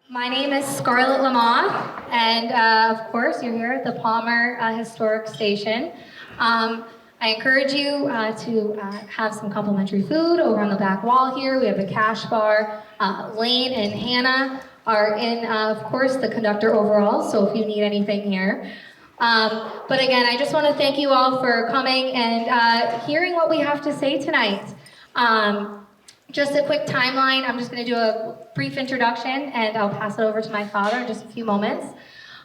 My name is Scarlett Lamont, and of course, you're here at the Palmer Historic Station. I encourage you to have some complimentary food over on the back wall here. We have a cash bar. Lane and Hannah are in, of course, the conductor overall, so if you need anything here. But again, I just want to thank you all for coming and hearing what we have to say tonight. Just a quick timeline. I'm just going to do a brief introduction and I'll pass it over to my father in just a few moments.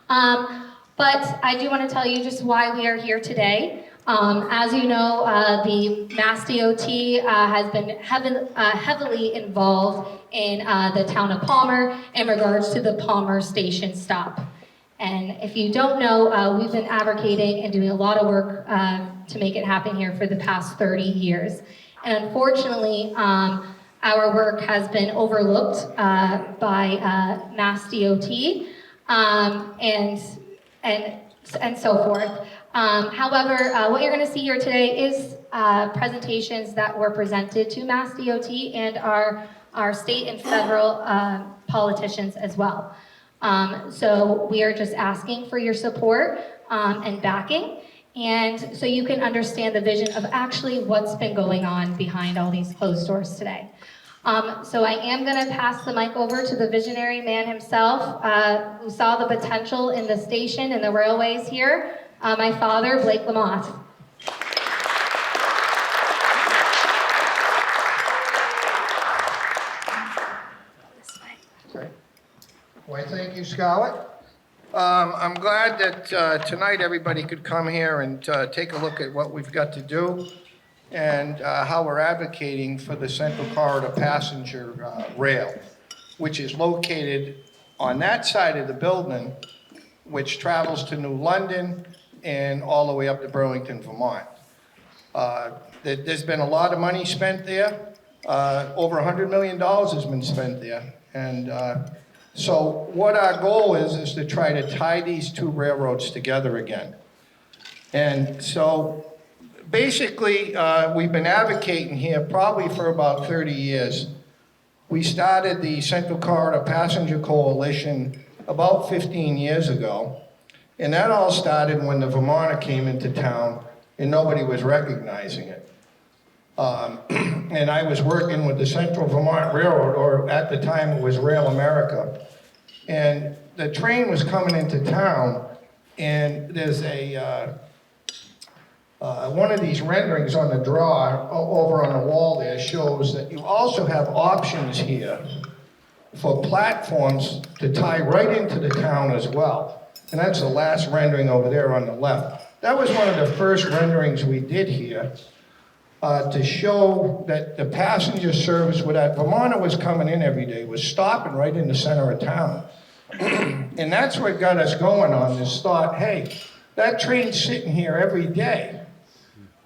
But I do want to tell you just why we are here today. As you know, the Mass DOT has been heavily involved in the town of Palmer in regards to the Palmer Station stop. And if you don't know, we've been advocating and doing a lot of work to make it happen here for the past 30 years. And unfortunately, our work has been overlooked by Mass DOT and so forth. However, what you're going to see here today is presentations that were presented to Mass DOT and our state and federal politicians as well. So we are just asking for your support and backing, and so you can understand the vision of actually what's been going on behind all these closed doors today. So I am going to pass the mic over to the visionary man himself, who saw the potential in the station and the railways here, my father, Blake Lamont. Why, thank you, Scarlett. I'm glad that tonight everybody could come here and take a look at what we've got to do and how we're advocating for the Central Corridor passenger rail, which is located on that side of the building, which travels to New London and all the way up to Burlington, Vermont. There's been a lot of money spent there. Over $100 million has been spent there. And so what our goal is to try to tie these two railroads together again. And so basically, we've been advocating here probably for about 30 years. We started the Central Corridor Passenger Coalition about 15 years ago. And that all started when the Vermonter came into town and nobody was recognizing it. And I was working with the Central Vermont Railroad, or at the time it was Rail America. And the train was coming into town, and there's a one of these renderings on the draw over on the wall there shows that you also have options here for platforms to tie right into the town as well. And that's the last rendering over there on the left. That was one of the first renderings we did here to show that the passenger service with that Vermonter was coming in every day, was stopping right in the center of town. And that's what got us going on this thought, hey, that train's sitting here every day.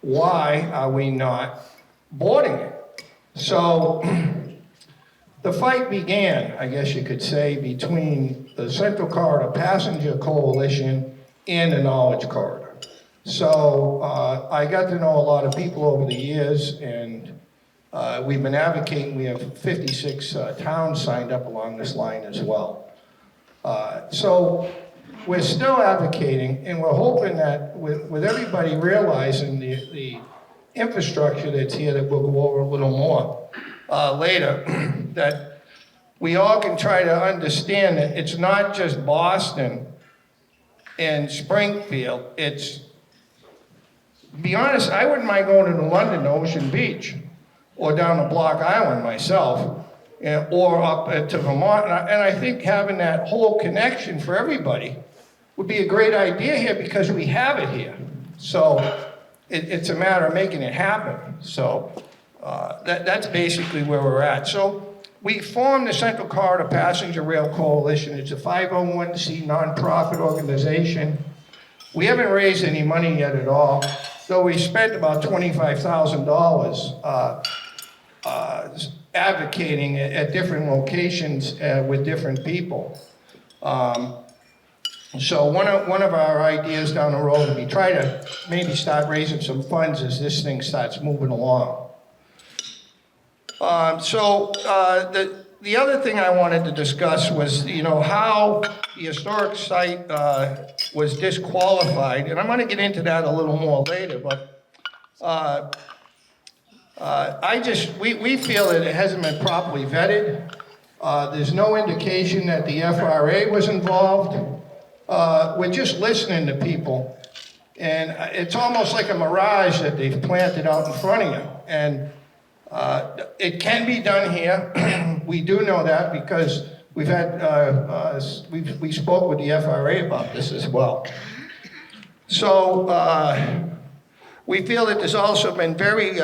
Why are we not boarding it? So the fight began, I guess you could say, between the Central Corridor Passenger Coalition and the Knowledge Corridor. So I got to know a lot of people over the years, and we've been advocating. We have 56 towns signed up along this line as well. So we're still advocating, and we're hoping that with everybody realizing the infrastructure that's here, that we'll go over a little more later, that we all can try to understand that it's not just Boston and Springfield. It's, to be honest, I wouldn't mind going to London to Ocean Beach, or down to Block Island myself, or up to Vermont. And I think having that whole connection for everybody would be a great idea here, because we have it here. So it's a matter of making it happen. So that's basically where we're at. So we formed the Central Corridor Passenger Rail Coalition. It's a 501c nonprofit organization. We haven't raised any money yet at all, though we spent about $25,000 advocating at different locations with different people. So one of our ideas down the road will be try to maybe start raising some funds as this thing starts moving along. The the other thing I wanted to discuss was, how the historic site was disqualified, and I'm going to get into that a little more later, but we feel that it hasn't been properly vetted. There's no indication that the FRA was involved. We're just listening to people, and it's almost like a mirage that they've planted out in front of you. And it can be done here. We do know that because we've had, we spoke with the FRA about this as well. So we feel that there's also been very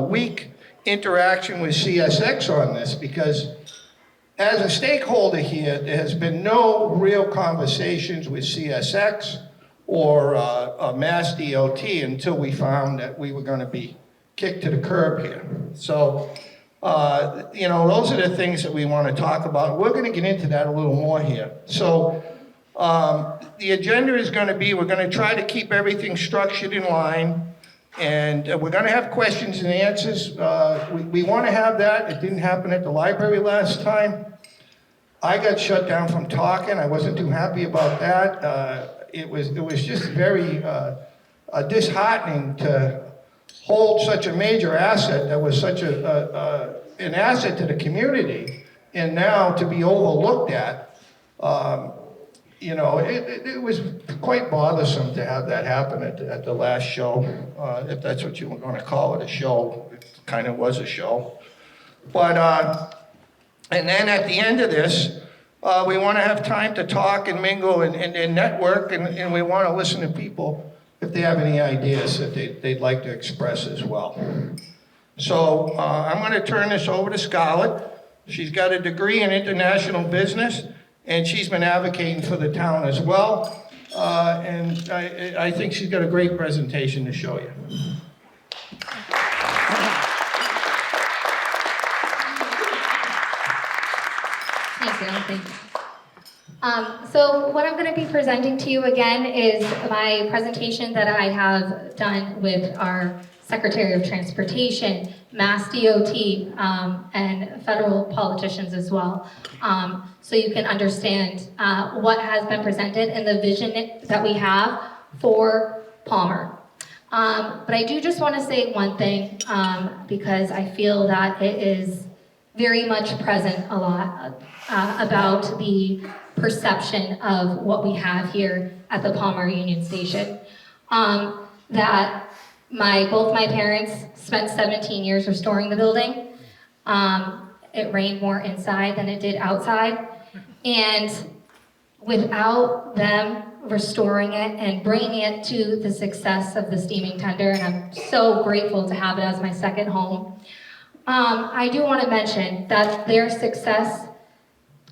weak interaction with CSX on this, because as a stakeholder here, there has been no real conversations with CSX or Mass DOT until we found that we were going to be kicked to the curb here. So, those are the things that we want to talk about. We're going to get into that a little more here. So, the agenda is going to be, we're going to try to keep everything structured in line, and we're going to have questions and answers. We want to have that. It didn't happen at the library last time. I got shut down from talking. I wasn't too happy about that. It was just very disheartening to hold such a major asset that was such an asset to the community, and now to be overlooked at. It was quite bothersome to have that happen at the last show, if that's what you were going to call it, a show. It kind of was a show. But, and then at the end of this, we want to have time to talk and mingle and network, and we want to listen to people if they have any ideas that they'd like to express as well. So I'm going to turn this over to Scarlett. She's got a degree in international business, and she's been advocating for the town as well. And I think she's got a great presentation to show you. Thank you. So what I'm going to be presenting to you again is my presentation that I have done with our Secretary of Transportation, Mass DOT, and federal politicians as well. So you can understand what has been presented and the vision that we have for Palmer. But I do just want to say one thing, because I feel that it is very much present a lot about the perception of what we have here at the Palmer Union Station. That both my parents spent 17 years restoring the building. It rained more inside than it did outside. And without them restoring it and bringing it to the success of the steaming tender, and I'm so grateful to have it as my second home, I do want to mention that their success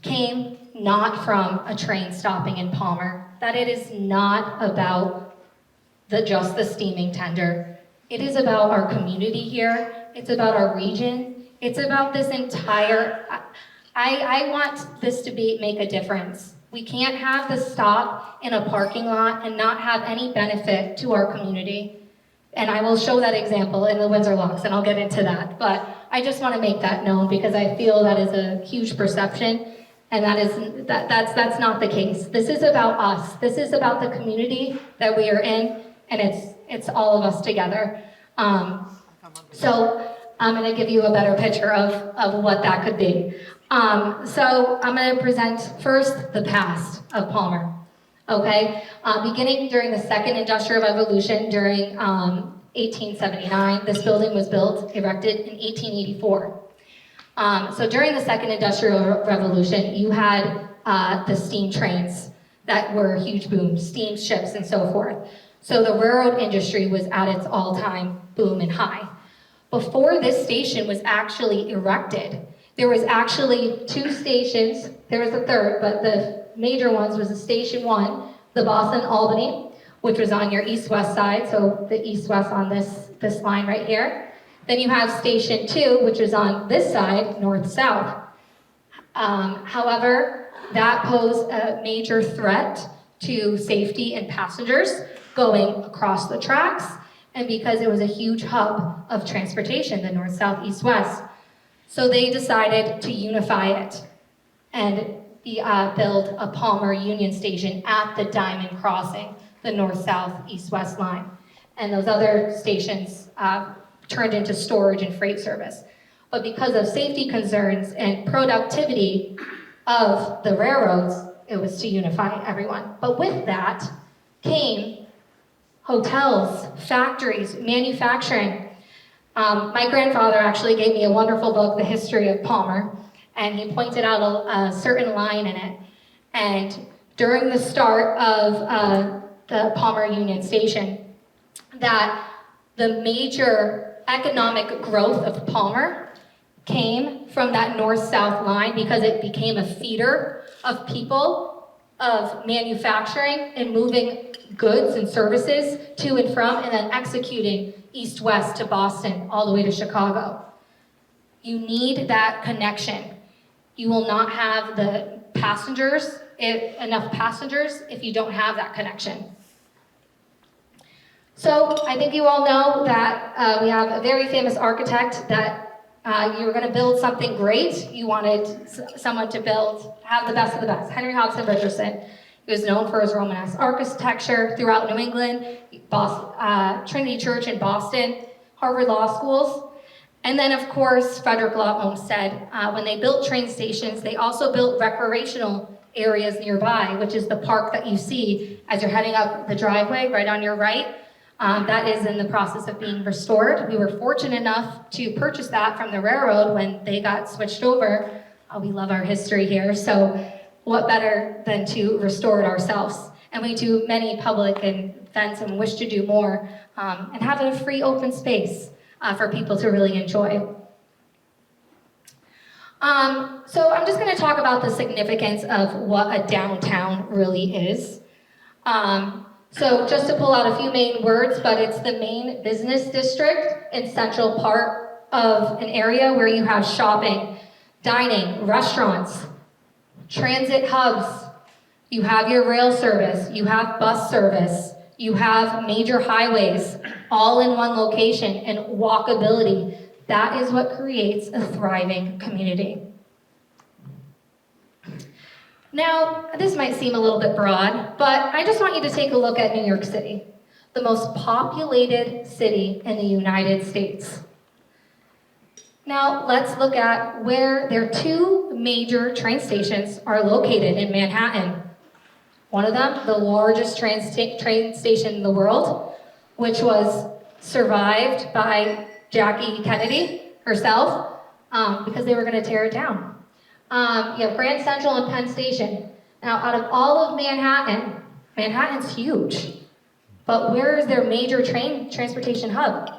came not from a train stopping in Palmer, that it is not about just the steaming tender. It is about our community here. It's about our region. It's about this entire, I want this to make a difference. We can't have this stop in a parking lot and not have any benefit to our community. And I will show that example in the Windsor Locks, and I'll get into that. But I just want to make that known because I feel that is a huge perception, and that's not the case. This is about us. This is about the community that we are in, and it's all of us together. So I'm going to give you a better picture of what that could be. So I'm going to present first the past of Palmer. Okay, beginning during the Second Industrial Revolution, during 1879, this building was erected in 1884. So during the Second Industrial Revolution, you had the steam trains that were huge booms, steam ships and so forth. So the railroad industry was at its all-time boom and high. Before this station was actually erected, there was actually 2 stations. There was a third, but the major ones was the Station 1, the Boston-Albany, which was on your east-west side, so the east-west on this line right here. Then you have Station 2, which is on this side, north-south. However, that posed a major threat to safety and passengers going across the tracks, and because it was a huge hub of transportation, the north, south, east, west. So they decided to unify it and build a Palmer Union Station at the Diamond Crossing, the north-south, east-west line. And those other stations turned into storage and freight service. But because of safety concerns and productivity of the railroads, it was to unify everyone. But with that came hotels, factories, manufacturing. My grandfather actually gave me a wonderful book, The History of Palmer, and he pointed out a certain line in it. And during the start of the Palmer Union Station, that the major economic growth of Palmer came from that north-south line because it became a feeder of people, of manufacturing and moving goods and services to and from, and then executing east-west to Boston, all the way to Chicago. You need that connection. You will not have the passengers, enough passengers, if you don't have that connection. So I think you all know that we have a very famous architect that you were going to build something great. You wanted someone to have the best of the best. Henry Hobson Richardson. He was known for his Romanesque architecture throughout New England, Trinity Church in Boston, Harvard Law Schools. And then, of course, Frederick Law Olmsted. When they built train stations, they also built recreational areas nearby, which is the park that you see as you're heading up the driveway right on your right. That is in the process of being restored. We were fortunate enough to purchase that from the railroad when they got switched over. We love our history here, so what better than to restore it ourselves? And we do many public events and wish to do more, and have a free open space for people to really enjoy. So I'm just gonna talk about the significance of what a downtown really is. So just to pull out a few main words, but it's the main business district and central part of an area where you have shopping, dining, restaurants, transit hubs, you have your rail service, you have bus service, you have major highways, all in one location, and walkability. That is what creates a thriving community. Now, this might seem a little bit broad, but I just want you to take a look at New York City, the most populated city in the United States. Now, let's look at where their two major train stations are located in Manhattan. One of them, the largest train station in the world, which was survived by Jackie Kennedy herself, because they were going to tear it down. You have Grand Central and Penn Station. Now, out of all of Manhattan, Manhattan's huge, but where is their major transportation hub?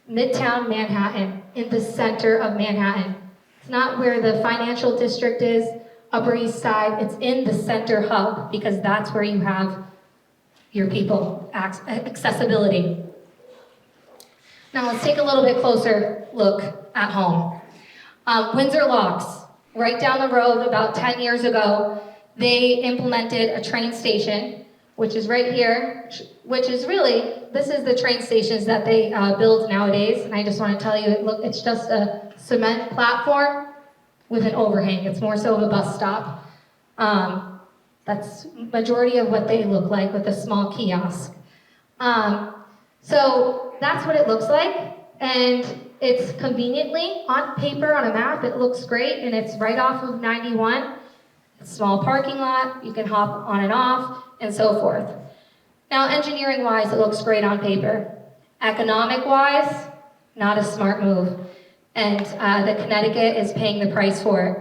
Midtown Manhattan, in the center of Manhattan. It's not where the financial district is, Upper East Side, it's in the center hub, because that's where you have your people, accessibility. Now let's take a little bit closer look at home. Windsor Locks. Right down the road, about 10 years ago, they implemented a train station, which is right here, which is really, this is the train stations that they build nowadays, and I just want to tell you, it's just a cement platform with an overhang. It's more so of a bus stop. That's majority of what they look like, with a small kiosk. So that's what it looks like, and it's conveniently, on paper, on a map, it looks great, and it's right off of 91. It's a small parking lot, you can hop on and off, and so forth. Now, engineering-wise, it looks great on paper. Economic-wise, not a smart move. And the Connecticut is paying the price for it.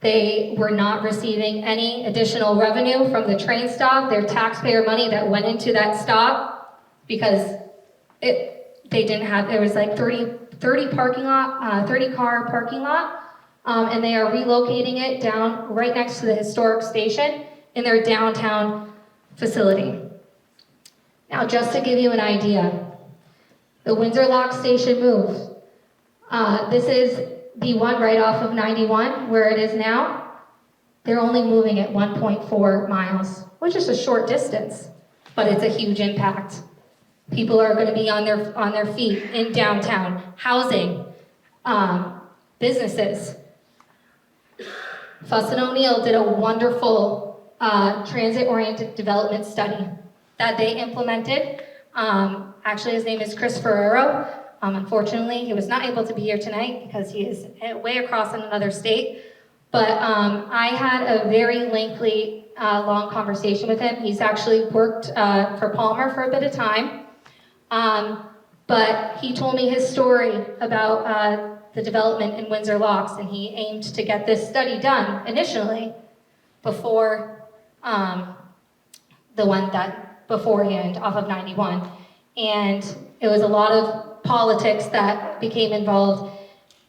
They were not receiving any additional revenue from the train stop, their taxpayer money that went into that stop, because they didn't have, it was like 30 car parking lot, and they are relocating it down right next to the historic station in their downtown facility. Now, just to give you an idea, the Windsor Lock station moved. This is the one right off of 91, where it is now. They're only moving at 1.4 miles, which is a short distance, but it's a huge impact. People are going to be on their feet in downtown, housing, businesses. Fuss and O'Neill did a wonderful transit-oriented development study that they implemented. Actually, his name is Chris Ferrero. Unfortunately, he was not able to be here tonight because he is way across in another state. But I had a very lengthy, long conversation with him. He's actually worked for Palmer for a bit of time. But he told me his story about the development in Windsor Locks, and he aimed to get this study done initially before the one that beforehand off of 91. And it was a lot of politics that became involved,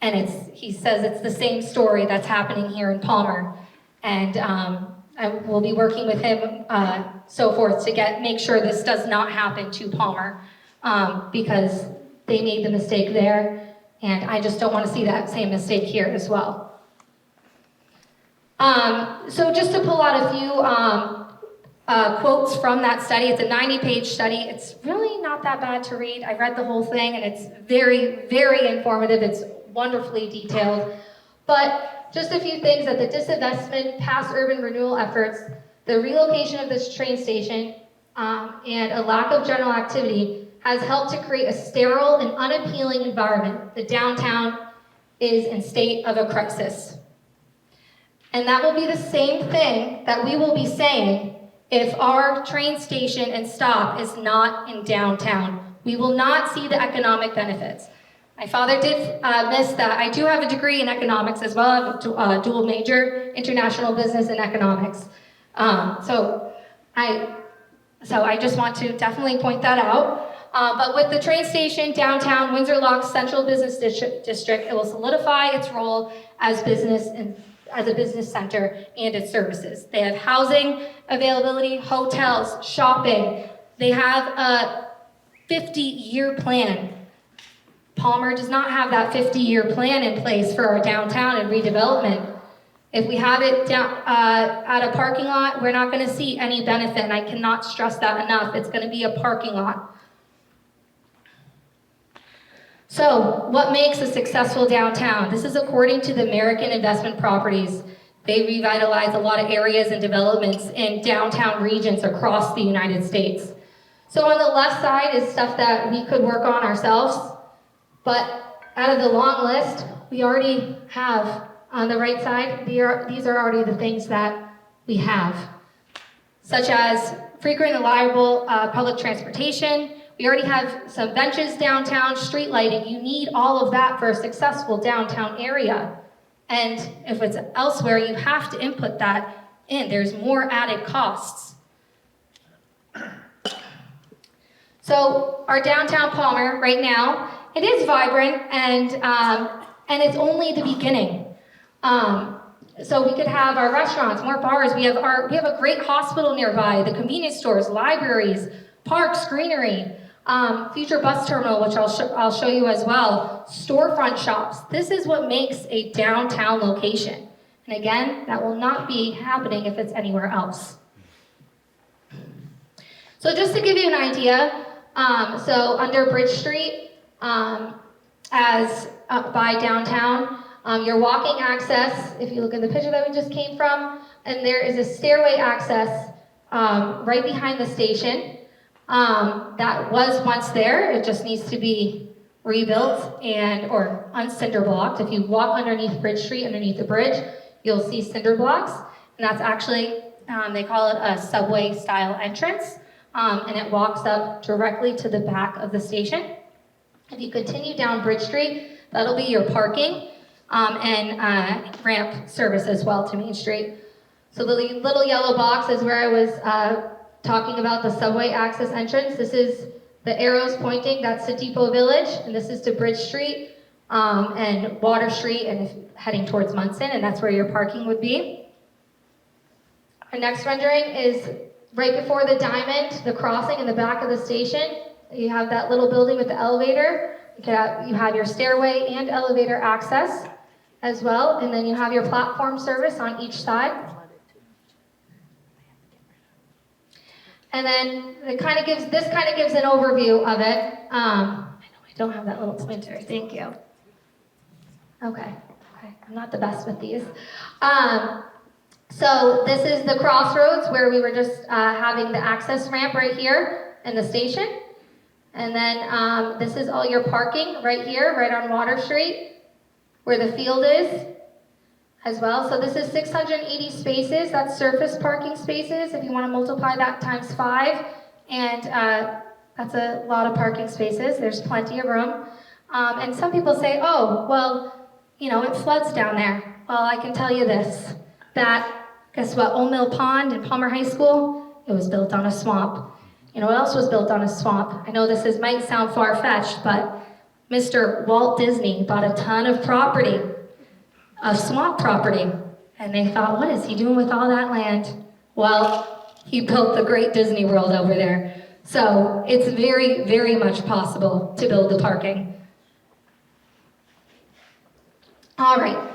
and he says it's the same story that's happening here in Palmer. And I will be working with him so forth to make sure this does not happen to Palmer, because they made the mistake there, and I just don't want to see that same mistake here as well. So just to pull out a few quotes from that study. It's a 90-page study. It's really not that bad to read. I read the whole thing, and it's very, very informative. It's wonderfully detailed. But just a few things: that the disinvestment, past urban renewal efforts, the relocation of this train station, and a lack of general activity has helped to create a sterile and unappealing environment. The downtown is in state of a crisis. And that will be the same thing that we will be saying if our train station and stop is not in downtown. We will not see the economic benefits. My father did miss that. I do have a degree in economics as well. I have a dual major, international business and economics. So I just want to definitely point that out. But with the train station, downtown, Windsor Locks Central Business District, it will solidify its role as a business center and its services. They have housing availability, hotels, shopping. They have a 50-year plan. Palmer does not have that 50-year plan in place for our downtown and redevelopment. If we have it down at a parking lot, we're not going to see any benefit, and I cannot stress that enough. It's going to be a parking lot. So, what makes a successful downtown? This is according to the American Investment Properties. They revitalize a lot of areas and developments in downtown regions across the United States. So on the left side is stuff that we could work on ourselves, but out of the long list, we already have. On the right side, these are already the things that we have, such as frequent and reliable public transportation. We already have some benches downtown, street lighting. You need all of that for a successful downtown area. And if it's elsewhere, you have to input that in. There's more added costs. So our downtown Palmer right now, it is vibrant, and it's only the beginning. So we could have our restaurants, more bars. We have a great hospital nearby, the convenience stores, libraries, parks, greenery. Future bus terminal, which I'll show you as well, storefront shops. This is what makes a downtown location. And again, that will not be happening if it's anywhere else. So just to give you an idea, so under Bridge Street, by downtown, your walking access, if you look at the picture that we just came from, and there is a stairway access right behind the station. That was once there. It just needs to be rebuilt or cinder blocked. If you walk underneath Bridge Street, underneath the bridge, you'll see cinder blocks. And that's actually, they call it a subway style entrance. And it walks up directly to the back of the station. If you continue down Bridge Street, that'll be your parking and ramp service as well to Main Street. So the little yellow box is where I was talking about the subway access entrance. This is the arrows pointing, that's to Depot Village, and this is to Bridge Street and Water Street, and heading towards Munson, and that's where your parking would be. Our next rendering is right before the diamond, the crossing in the back of the station. You have that little building with the elevator. You have your stairway and elevator access as well, and then you have your platform service on each side. And then this kind of gives an overview of it. I know I don't have that little pointer. Thank you. Okay. Okay, I'm not the best with these. So this is the crossroads where we were just having the access ramp right here in the station. And then this is all your parking right here, right on Water Street, where the field is as well. So this is 680 spaces. That's surface parking spaces. If you want to multiply that times 5, and that's a lot of parking spaces. There's plenty of room. And some people say, oh, well, you know, it floods down there. Well, I can tell you this, that, guess what, Old Mill Pond in Palmer High School, it was built on a swamp. You know what else was built on a swamp? I know this might sound far-fetched, but Mr. Walt Disney bought a ton of property, of swamp property, and they thought, what is he doing with all that land? Well, he built the great Disney World over there. So it's very, very much possible to build the parking. All right,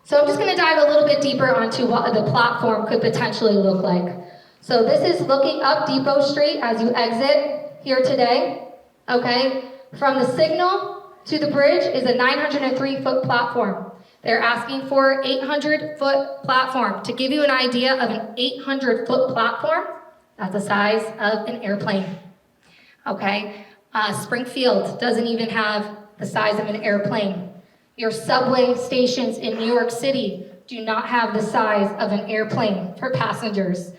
so I'm just gonna dive a little bit deeper onto what the platform could potentially look like. So this is looking up Depot Street as you exit here today, okay? From the signal to the bridge is a 903-foot platform. They're asking for 800-foot platform. To give you an idea of an 800-foot platform, that's the size of an airplane, okay? Springfield doesn't even have the size of an airplane. Your subway stations in New York City do not have the size of an airplane for passengers.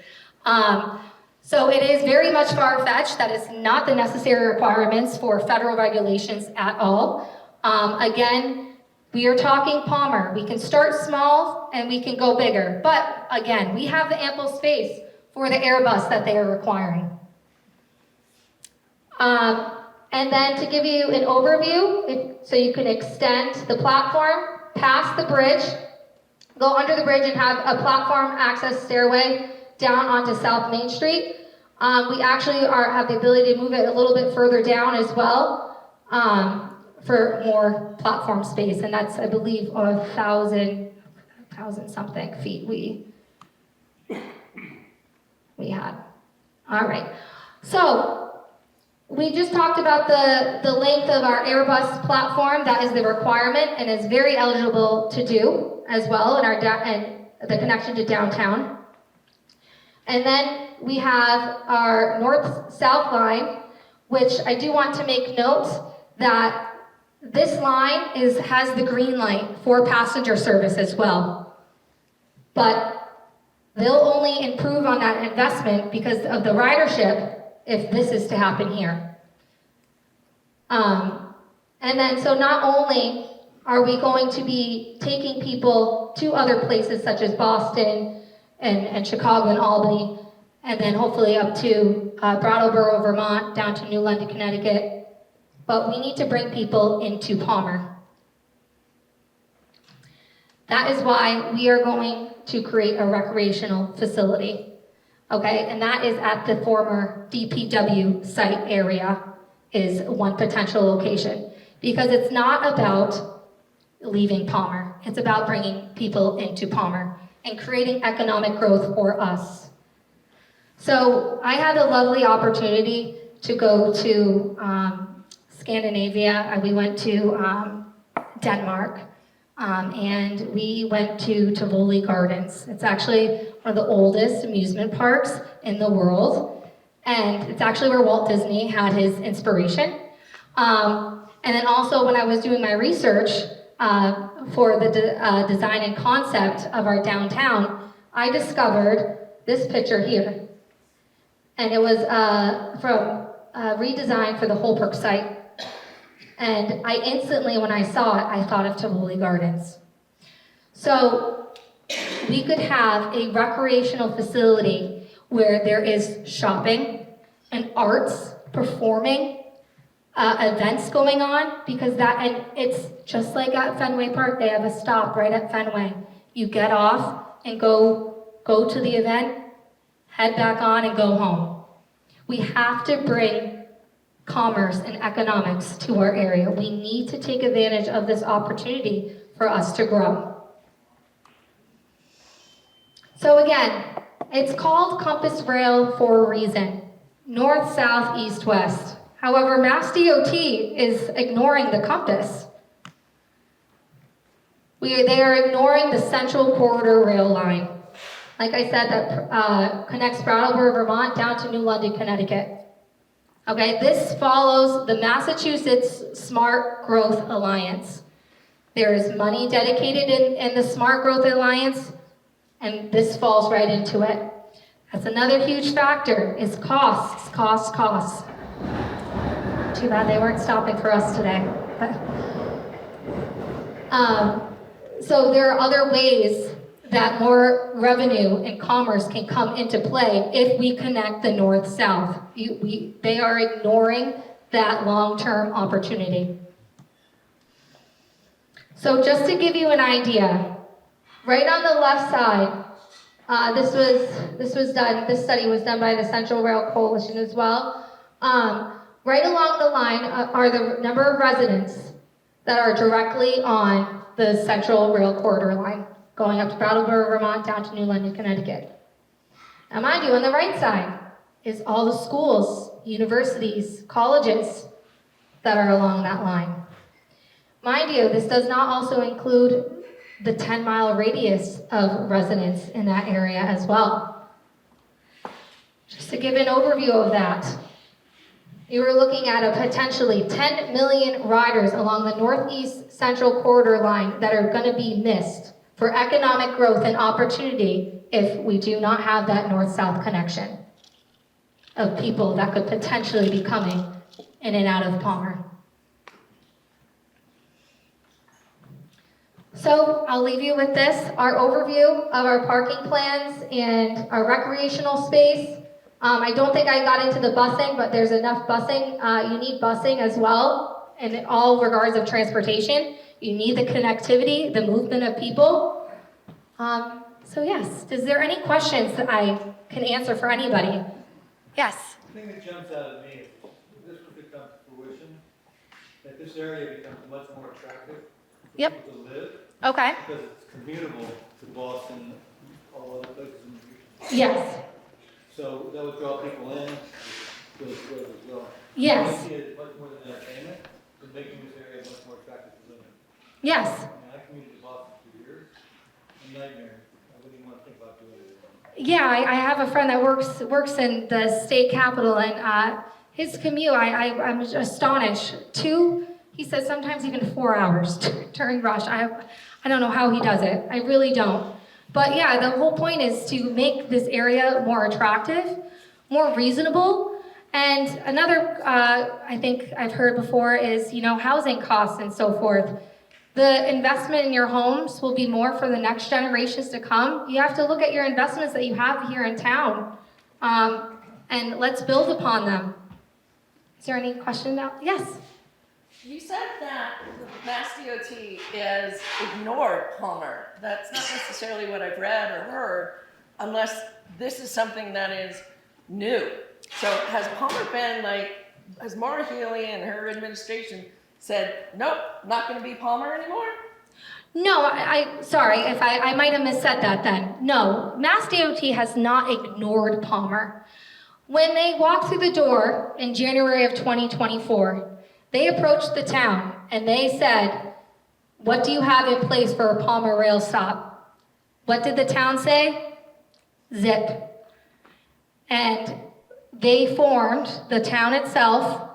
So it is very much far-fetched. That is not the necessary requirements for federal regulations at all. Again, we are talking Palmer. We can start small and we can go bigger. But again, we have the ample space for the Airbus that they are requiring. And then to give you an overview, so you can extend the platform past the bridge, go under the bridge and have a platform access stairway down onto South Main Street. We actually have the ability to move it a little bit further down as well for more platform space, and that's, I believe, 1,000 something feet we had. All right, so we just talked about the length of our Airbus platform. That is the requirement and is very eligible to do as well, and the connection to downtown. And then we have our north-south line, which I do want to make note that this line has the green light for passenger service as well. But they'll only improve on that investment because of the ridership if this is to happen here. And then, so not only are we going to be taking people to other places such as Boston and Chicago and Albany, and then hopefully up to Brattleboro, Vermont, down to New London, Connecticut, but we need to bring people into Palmer. That is why we are going to create a recreational facility, okay? And that is at the former DPW site area, is one potential location. Because it's not about leaving Palmer, it's about bringing people into Palmer and creating economic growth for us. So I had a lovely opportunity to go to Scandinavia. We went to Denmark, and we went to Tivoli Gardens. It's actually one of the oldest amusement parks in the world, and it's actually where Walt Disney had his inspiration. And then also when I was doing my research for the design and concept of our downtown, I discovered this picture here. And it was from redesigned for the Holbrook site. And I instantly, when I saw it, I thought of Tivoli Gardens. So we could have a recreational facility where there is shopping and arts, performing, events going on, because and it's just like at Fenway Park, they have a stop right at Fenway. You get off and go to the event, head back on and go home. We have to bring commerce and economics to our area. We need to take advantage of this opportunity for us to grow. So again, it's called Compass Rail for a reason. North, south, east, west. However, Mass DOT is ignoring the compass. They are ignoring the Central Corridor rail line. Like I said, that connects Brattleboro, Vermont down to New London, Connecticut. Okay, this follows the Massachusetts Smart Growth Alliance. There is money dedicated in the Smart Growth Alliance, and this falls right into it. That's another huge factor, is costs, costs, costs. Too bad they weren't stopping for us today. So there are other ways that more revenue and commerce can come into play if we connect the north-south. They are ignoring that long-term opportunity. So just to give you an idea, right on the left side, this study was done by the Central Rail Coalition as well. Right along the line are the number of residents that are directly on the Central Rail Corridor line, going up to Brattleboro, Vermont, down to New London, Connecticut. Now mind you, on the right side is all the schools, universities, colleges that are along that line. Mind you, this does not also include the 10-mile radius of residents in that area as well. Just to give an overview of that, you were looking at a potentially 10 million riders along the Northeast Central Corridor line that are going to be missed for economic growth and opportunity if we do not have that north-south connection of people that could potentially be coming in and out of Palmer. So I'll leave you with this, our overview of our parking plans and our recreational space. I don't think I got into the busing, but there's enough busing. You need busing as well in all regards of transportation. You need the connectivity, the movement of people. So yes, is there any questions that I can answer for anybody? Yes? The thing that jumps out at me is if this were to come to fruition, that this area becomes much more attractive for Yep. people to live Okay. because it's commutable to Boston, all other places in the region. Yes. So that would draw people in, those roads as well. Yes. I see it much more than entertainment, but making this area much more attractive to live in. Yes. I mean, I commuted to Boston for years, a nightmare. I wouldn't even want to think about doing it anymore. Yeah, I have a friend that works in the state capitol, and his commute, I'm astonished. He says sometimes even 4 hours during rush. I don't know how he does it. I really don't. But yeah, the whole point is to make this area more attractive, more reasonable. And another, I think I've heard before is, housing costs and so forth. The investment in your homes will be more for the next generations to come. You have to look at your investments that you have here in town, and let's build upon them. Is there any question now? Yes? You said that the Mass DOT is ignored Palmer. That's not necessarily what I've read or heard, unless this is something that is new. So has Palmer been has Maura Healey and her administration said, nope, not going to be Palmer anymore? No, sorry if I might have missaid that then. No, Mass DOT has not ignored Palmer. When they walked through the door in January of 2024, they approached the town and they said, what do you have in place for a Palmer rail stop? What did the town say? Zip. And they the town itself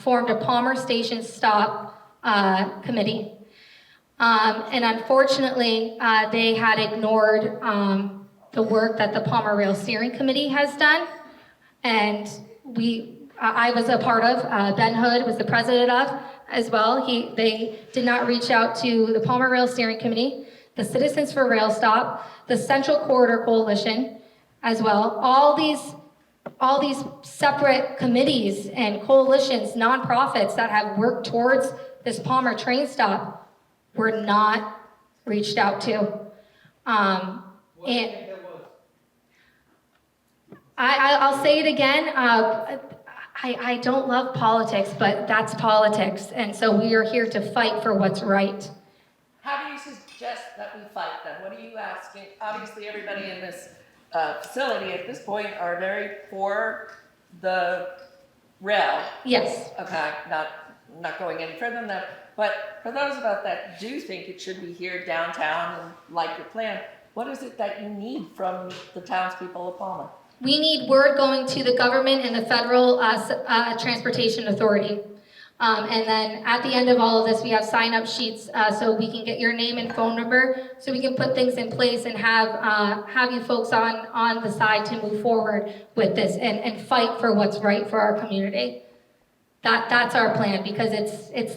formed a Palmer Station Stop committee. And unfortunately, they had ignored the work that the Palmer Rail Steering Committee has done. And I was a part of, Ben Hood was the president of as well. They did not reach out to the Palmer Rail Steering Committee, the Citizens for Rail Stop, the Central Corridor Coalition as well. All these separate committees and coalitions, nonprofits that have worked towards this Palmer train stop were not reached out to. What do you think that was? I'll say it again. I don't love politics, but that's politics. And so we are here to fight for what's right. How do you suggest that we fight then? What are you asking? Obviously, everybody in this facility at this point are very for the rail. Yes. Okay, not going any further than that. But for those of us that do think it should be here downtown and like your plan, what is it that you need from the townspeople of Palmer? We need word going to the government and the Federal Transportation Authority. And then at the end of all of this, we have sign-up sheets so we can get your name and phone number, so we can put things in place and have you folks on the side to move forward with this and fight for what's right for our community. That's our plan, because it's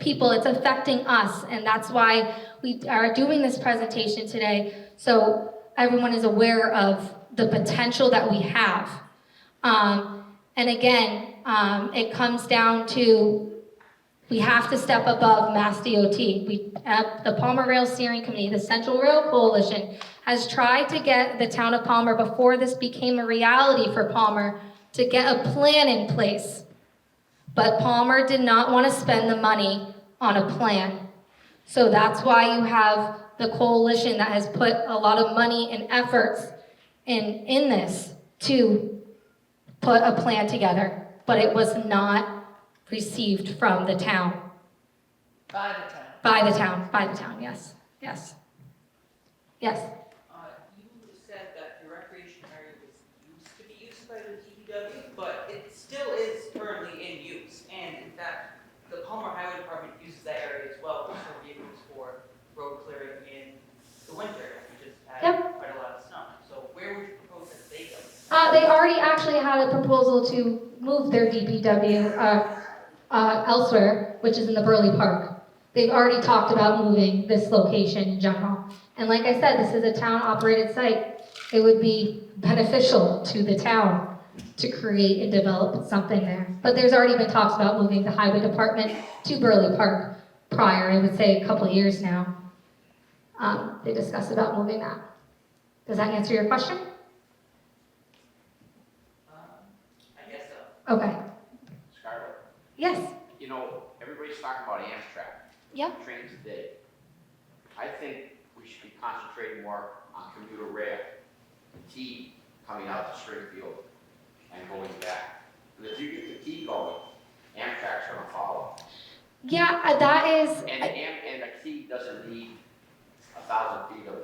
people, it's affecting us, and that's why we are doing this presentation today, so everyone is aware of the potential that we have. And again, it comes down to, we have to step above Mass DOT. The Palmer Rail Steering Committee, the Central Rail Coalition, has tried to get the town of Palmer, before this became a reality for Palmer, to get a plan in place. But Palmer did not want to spend the money on a plan. So that's why you have the coalition that has put a lot of money and efforts in this to put a plan together. But it was not received from the town. By the town. By the town, yes. Yes. Yes. You said that your recreation area was used to be used by the DPW, but it still is currently in use. And in fact, the Palmer Highway Department uses that area as well to store vehicles for road clearing in the winter. We just had Yep. quite a lot of snow. So where would you propose that they go? They already actually had a proposal to move their DPW elsewhere, which is in the Burley Park. They've already talked about moving this location in general. And like I said, this is a town-operated site. It would be beneficial to the town to create and develop something there. But there's already been talks about moving the highway department to Burley Park prior, I would say a couple of years now. They discussed about moving that. Does that answer your question? I guess so. Okay. Scarlett, Yes. you know, everybody's talking about Amtrak. Yep. Trains today. I think we should be concentrating more on commuter rail, the T coming out to Springfield and going back. And if you get the T going, Amtrak's gonna follow. Yeah, that is. And the T doesn't need 1,000 feet of.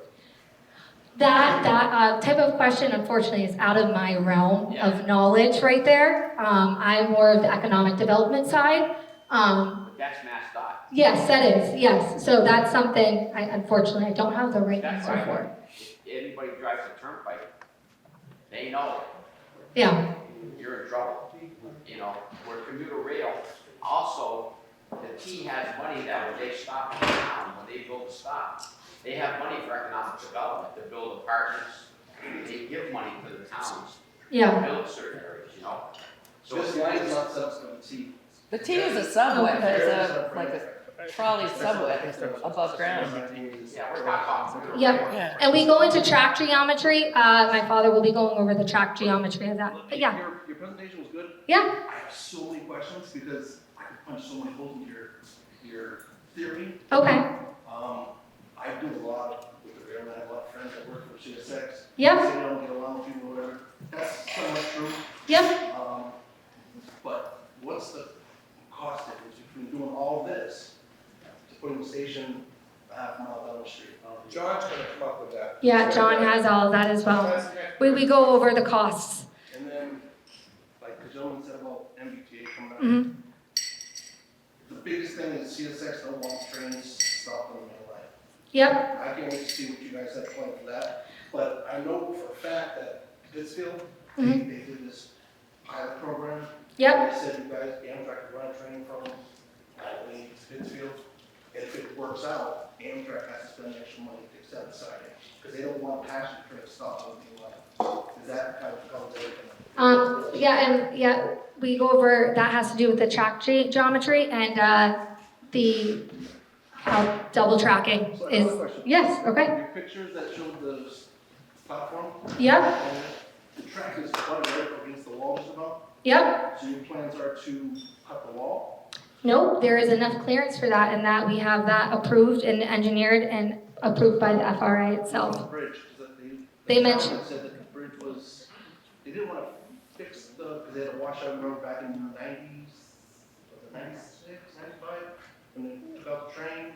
That type of question, unfortunately, is out of my realm of knowledge right there. I'm more of the economic development side. But that's MassDOT. Yes, that is, yes. So that's something, unfortunately, I don't have the right That's answer why for. if anybody drives a turnpike, they know Yeah, you're in trouble. You know, where commuter rail, also, the T has money that when they stop in town, when they build a stop, they have money for economic development, to build apartments, they give money to the towns, to yeah. build certain areas, you know? So Just it's lines not subsequent T. The T is a subway, Okay. it's like a trolley subway above ground. Yeah, we're not talking commuter Yep. rail. Yeah. And we go into track geometry. My father will be going over the track geometry of that. But yeah, Your presentation was good. yeah, I have so many questions because I could punch so many holes into your theory. okay. I do a lot with the rail, and I have a lot of friends that work for CSX. Yep. Say they don't get along with people or whatever. That's somewhat true. Yep. But what's the cost difference between doing all this to putting the station a half mile down the street? John's gonna come up with that. Yeah, John has all of that as well. We go over the costs. And then, like the gentleman said about MBTA coming up. Mhm. The biggest thing is CSX don't want trains stopped on the main line. Yep. I can't wait to see what you guys have planned for that, but I know for a fact that Pittsfield, Mhm. they did this pilot program. Yep. They said you guys, Amtrak could run a train from Albany to Pittsfield, and if it works out, Amtrak has to spend extra money to extend the siding, because they don't want passenger trains stopped on the main line. Is that kind of covers everything? Yeah, we go over, that has to do with the track geometry and the how double tracking So is. another question. Yes, okay. Your pictures that showed the platform, Yep, and the track is butted right up against the wall just about, yep. so your plans are to cut the wall? Nope, there is enough clearance for that, and that we have that approved and engineered and approved by the FRA The itself. bridge, because They the mentioned- town said that the bridge was, they didn't want to fix the, because they had a washout, remember back in the 90s, was it 96, 95? when they took out the train.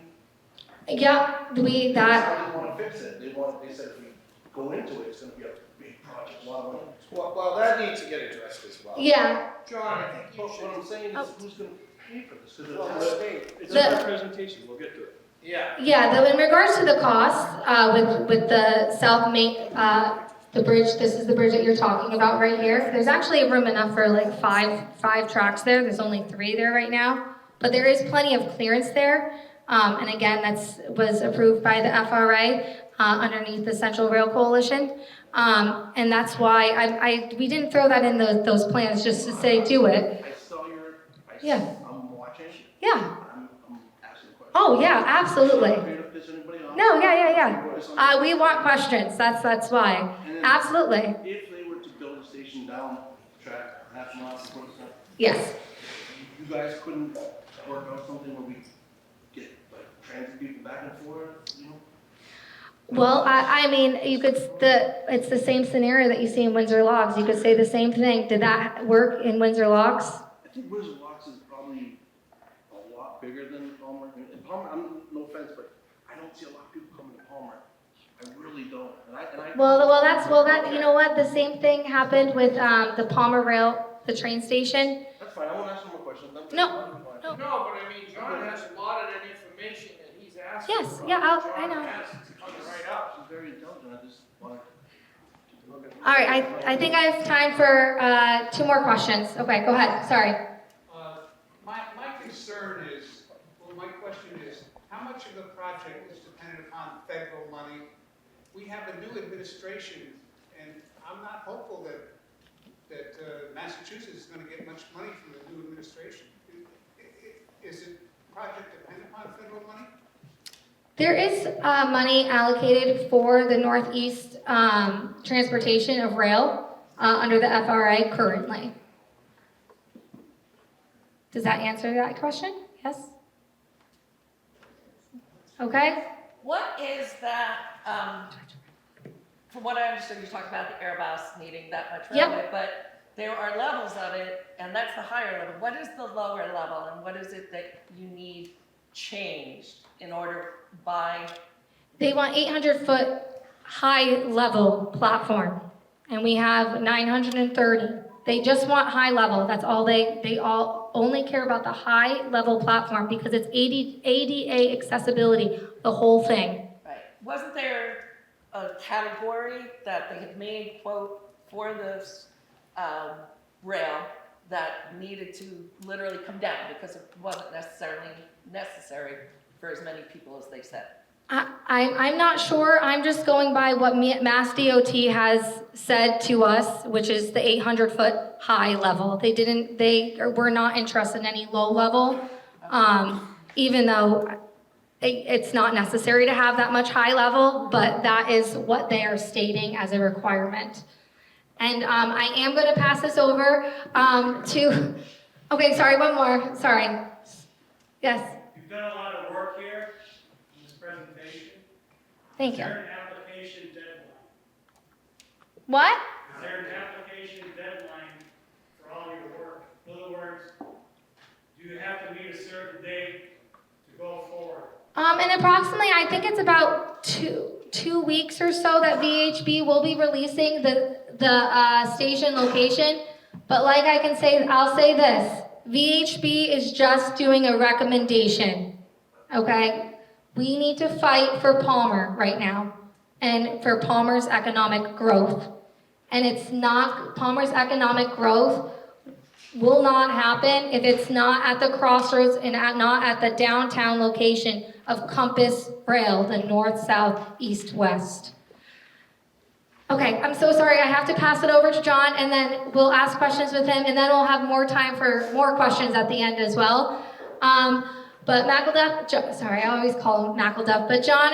Yeah, that, They didn't want to fix it. They said if we go into it, it's gonna be a big project, a lot of money. Well, that needs to get addressed as well. yeah. John, I think you But should. what I'm saying Oh. is, who's gonna pay for this? Because Well, the state. It's The- in our presentation, we'll get to it. Yeah. Yeah, in regards to the cost, with the South Main, the bridge, this is the bridge that you're talking about right here. There's actually room enough for like five tracks there. There's only 3 there right now. But there is plenty of clearance there. And again, was approved by the FRA underneath the Central Rail Coalition. And that's why we didn't throw that in those plans just to say do it. I saw Yeah. I'm watching, Yeah. I'm asking questions. Oh, yeah, absolutely. I'm not here to piss anybody off. No, yeah. We want questions. That's why. And then Absolutely. If they were to build a station down the track, half a mile from the center, Yes. you guys couldn't work out something where we get like transit people back and forth, you know? Well, I mean, it's the same scenario that you see in Windsor Logs. You could say the same thing. Did that work in Windsor Logs? I think Windsor Locks is probably a lot bigger than Palmer. And Palmer, no offense, but I don't see a lot of people coming to Palmer. I really don't. You know what? The same thing happened with the Palmer Rail, the train station. That's fine, I won't ask no more questions. No. No, but I mean, John has a lot of that information that he's asking. Yes, from. yeah, I know. John has it coming right up. She's very intelligent, I just want to. All right, I think I have time for 2 more questions. Okay, go ahead. Sorry. My concern is, well, my question is, how much of the project is dependent upon federal money? We have a new administration, and I'm not hopeful that Massachusetts is going to get much money from the new administration. Is it project dependent upon federal money? There is money allocated for the Northeast transportation of rail under the FRA currently. Does that answer that question? Yes? Okay. What is that, from what I understood, you talked about the Airbus needing that much Yep. railway, but there are levels of it, and that's the higher level. What is the lower level, and what is it that you need changed in order by? They want 800-foot high level platform, and we have 930. They just want high level. That's all they all only care about the high level platform because it's ADA accessibility, the whole thing. Right. Wasn't there a category that they had made, quote, for this rail that needed to literally come down because it wasn't necessarily necessary for as many people as they said? I'm not sure. I'm just going by what Mass DOT has said to us, which is the 800-foot high level. They were not interested in any low level, even though it's not necessary to have that much high level, but that is what they are stating as a requirement. And I am going to pass this over to, okay, sorry, one more, sorry. Yes, You've done a lot of work here in this presentation. thank Is you. there an application deadline? What? Is there an application deadline for all your work? In other words, do you have to meet a certain date to go forward? And approximately, I think it's about two weeks or so that VHB will be releasing the station location. But like I'll say this, VHB is just doing a recommendation, okay? We need to fight for Palmer right now and for Palmer's economic growth. And Palmer's economic growth will not happen if it's not at the crossroads and not at the downtown location of Compass Rail, the north, south, east, west. Okay, I'm so sorry. I have to pass it over to John, and then we'll ask questions with him, and then we'll have more time for more questions at the end as well. But McElduff, sorry, I always call him McElduff, but John,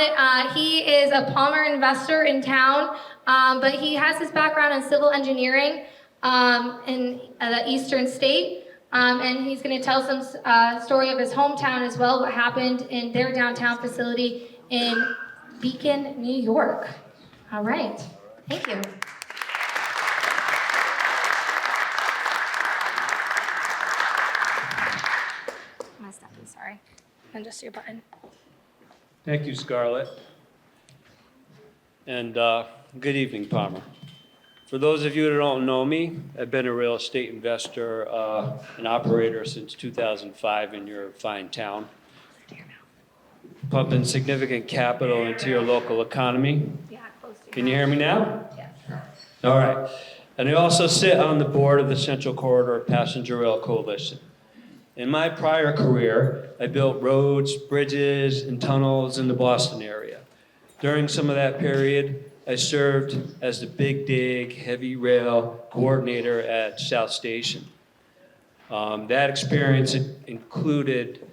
he is a Palmer investor in town, but he has his background in civil engineering in the eastern state, and he's going to tell some story of his hometown as well, what happened in their downtown facility in Beacon, New York. All right, thank you. Messed up, I'm sorry. and just your button. Thank you, Scarlett. And good evening, Palmer. For those of you that don't know me, I've been a real estate investor and operator since 2005 in your fine town, pumping significant capital into your local economy. Yeah, close to Can you hear me now? Yes. All right. And I also sit on the board of the Central Corridor Passenger Rail Coalition. In my prior career, I built roads, bridges, and tunnels in the Boston area. During some of that period, I served as the Big Dig Heavy Rail Coordinator at South Station. That experience included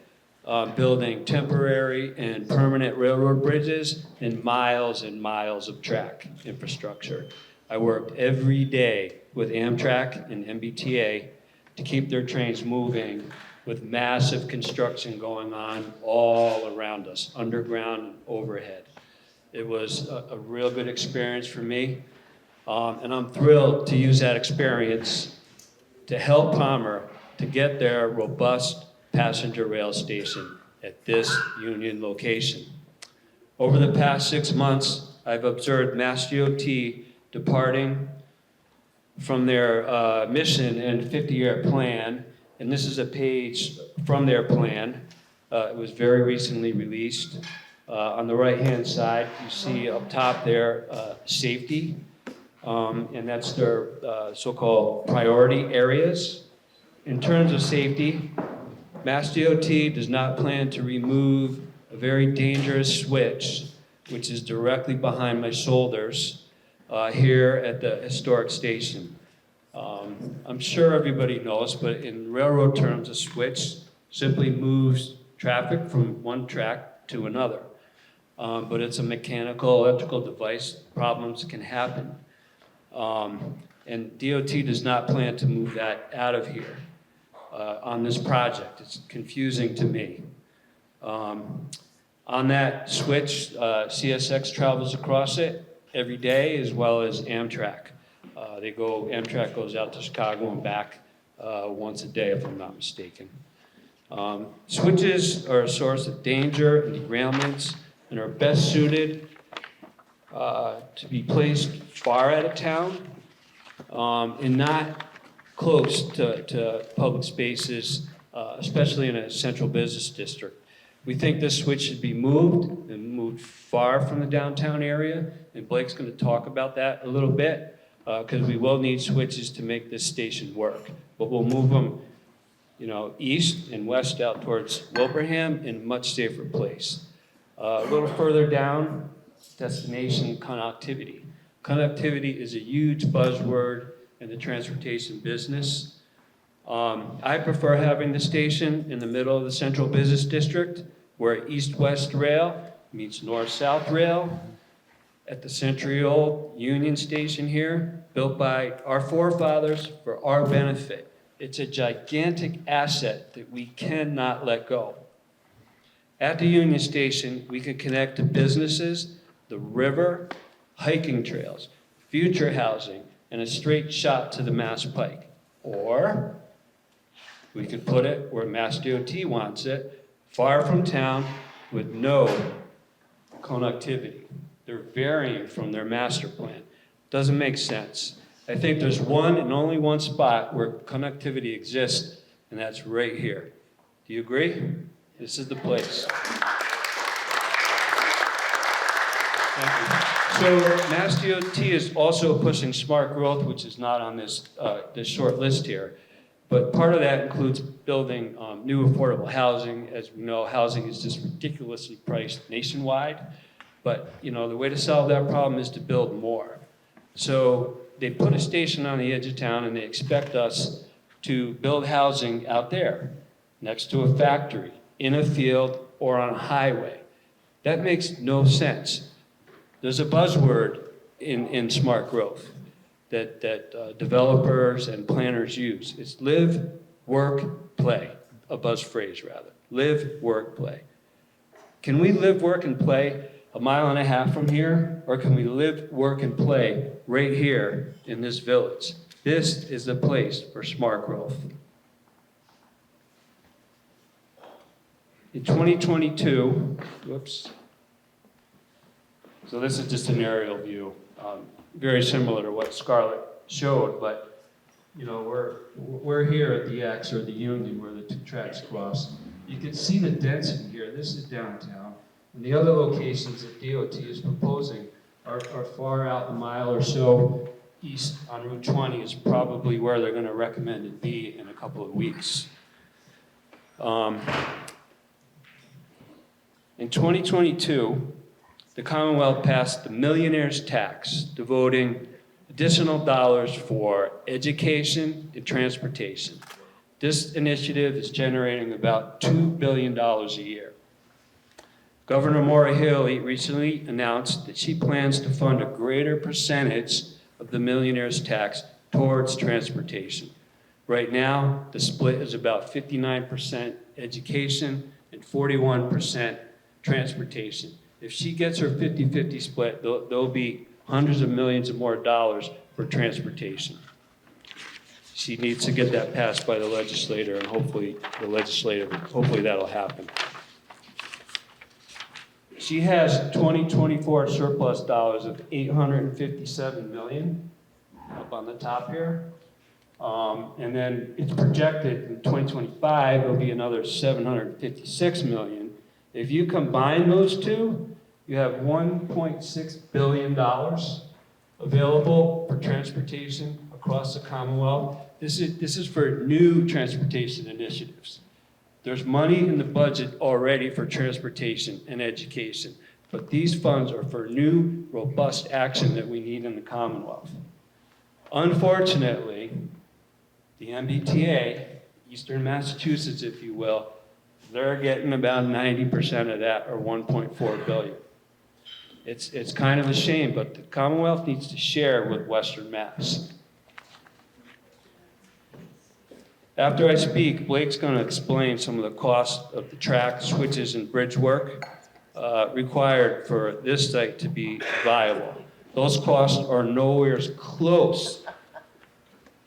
building temporary and permanent railroad bridges and miles of track infrastructure. I worked every day with Amtrak and MBTA to keep their trains moving with massive construction going on all around us, underground and overhead. It was a real good experience for me, and I'm thrilled to use that experience to help Palmer to get their robust passenger rail station at this Union location. Over the past 6 months, I've observed Mass DOT departing from their mission and 50-year plan, and this is a page from their plan. It was very recently released. On the right-hand side, you see up top there, safety, and that's their so-called priority areas. In terms of safety, Mass DOT does not plan to remove a very dangerous switch, which is directly behind my shoulders, here at the historic station. I'm sure everybody knows, but in railroad terms, a switch simply moves traffic from one track to another. But it's a mechanical, electrical device. Problems can happen. And DOT does not plan to move that out of here on this project. It's confusing to me. On that switch, CSX travels across it every day, as well as Amtrak. Amtrak goes out to Chicago and back once a day, if I'm not mistaken. Switches are a source of danger and derailments and are best suited to be placed far out of town and not close to public spaces, especially in a central business district. We think this switch should be moved and moved far from the downtown area, and Blake's going to talk about that a little bit, because we will need switches to make this station work. But we'll move them, east and west out towards Wilbraham in a much safer place. A little further down, destination connectivity. Connectivity is a huge buzzword in the transportation business. I prefer having the station in the middle of the central business district where east-west rail meets north-south rail at the century-old Union Station here, built by our forefathers for our benefit. It's a gigantic asset that we cannot let go. At the Union Station, we can connect to businesses, the river, hiking trails, future housing, and a straight shot to the Mass Pike. Or we could put it where Mass DOT wants it, far from town with no connectivity. They're varying from their master plan. Doesn't make sense. I think there's one and only one spot where connectivity exists, and that's right here. Do you agree? This is the place. Thank you. So Mass DOT is also pushing smart growth, which is not on this short list here. But part of that includes building new affordable housing. As we know, housing is just ridiculously priced nationwide. But the way to solve that problem is to build more. So they put a station on the edge of town, and they expect us to build housing out there, next to a factory, in a field, or on a highway. That makes no sense. There's a buzzword in smart growth that developers and planners use. It's live, work, play. A buzz phrase, rather. Live, work, play. Can we live, work, and play a mile and a half from here? Or can we live, work, and play right here in this village? This is the place for smart growth. In 2022, whoops. So this is just an aerial view, very similar to what Scarlett showed, but you know, we're here at the X or the Union where the two tracks cross. You can see the density here. This is downtown. And the other locations that DOT is proposing are far out, a mile or so east on Route 20 is probably where they're going to recommend it be in a couple of weeks. In 2022, the Commonwealth passed the millionaire's tax, devoting additional dollars for education and transportation. This initiative is generating about $2 billion a year. Governor Maura Hill recently announced that she plans to fund a greater percentage of the millionaire's tax towards transportation. Right now, the split is about 59% education and 41% transportation. If she gets her 50-50 split, there'll be hundreds of millions of more dollars for transportation. She needs to get that passed by the legislator, and hopefully that'll happen. She has 2024 surplus dollars of $857 million up on the top here. And then it's projected in 2025, it'll be another $756 million. If you combine those two, you have $1.6 billion available for transportation across the Commonwealth. This is for new transportation initiatives. There's money in the budget already for transportation and education, but these funds are for new, robust action that we need in the Commonwealth. Unfortunately, the MBTA, Eastern Massachusetts, if you will, they're getting about 90% of that, or $1.4 billion. It's kind of a shame, but the Commonwealth needs to share with Western Mass. After I speak, Blake's going to explain some of the costs of the track, switches, and bridge work required for this site to be viable. Those costs are nowhere close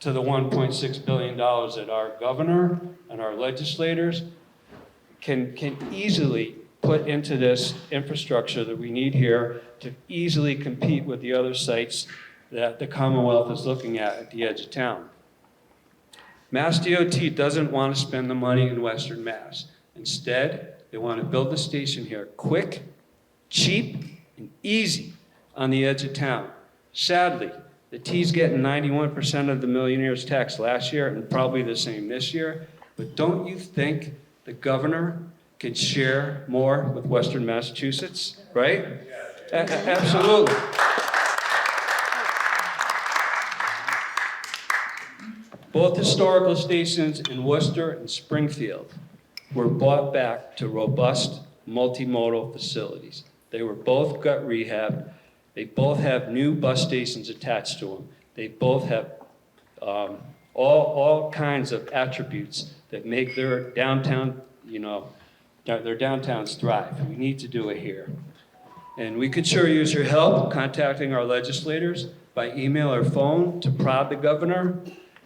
to the $1.6 billion that our governor and our legislators can easily put into this infrastructure that we need here to easily compete with the other sites that the Commonwealth is looking at the edge of town. Mass DOT doesn't want to spend the money in Western Mass. Instead, they want to build the station here quick, cheap, and easy on the edge of town. Sadly, the T's getting 91% of the millionaire's tax last year and probably the same this year. But don't you think the governor could share more with Western Massachusetts, right? Absolutely. Both historical stations in Worcester and Springfield were brought back to robust multimodal facilities. They were both gut rehab. They both have new bus stations attached to them. They both have all kinds of attributes that make their downtown, their downtowns thrive. We need to do it here. And we could sure use your help contacting our legislators by email or phone to prod the governor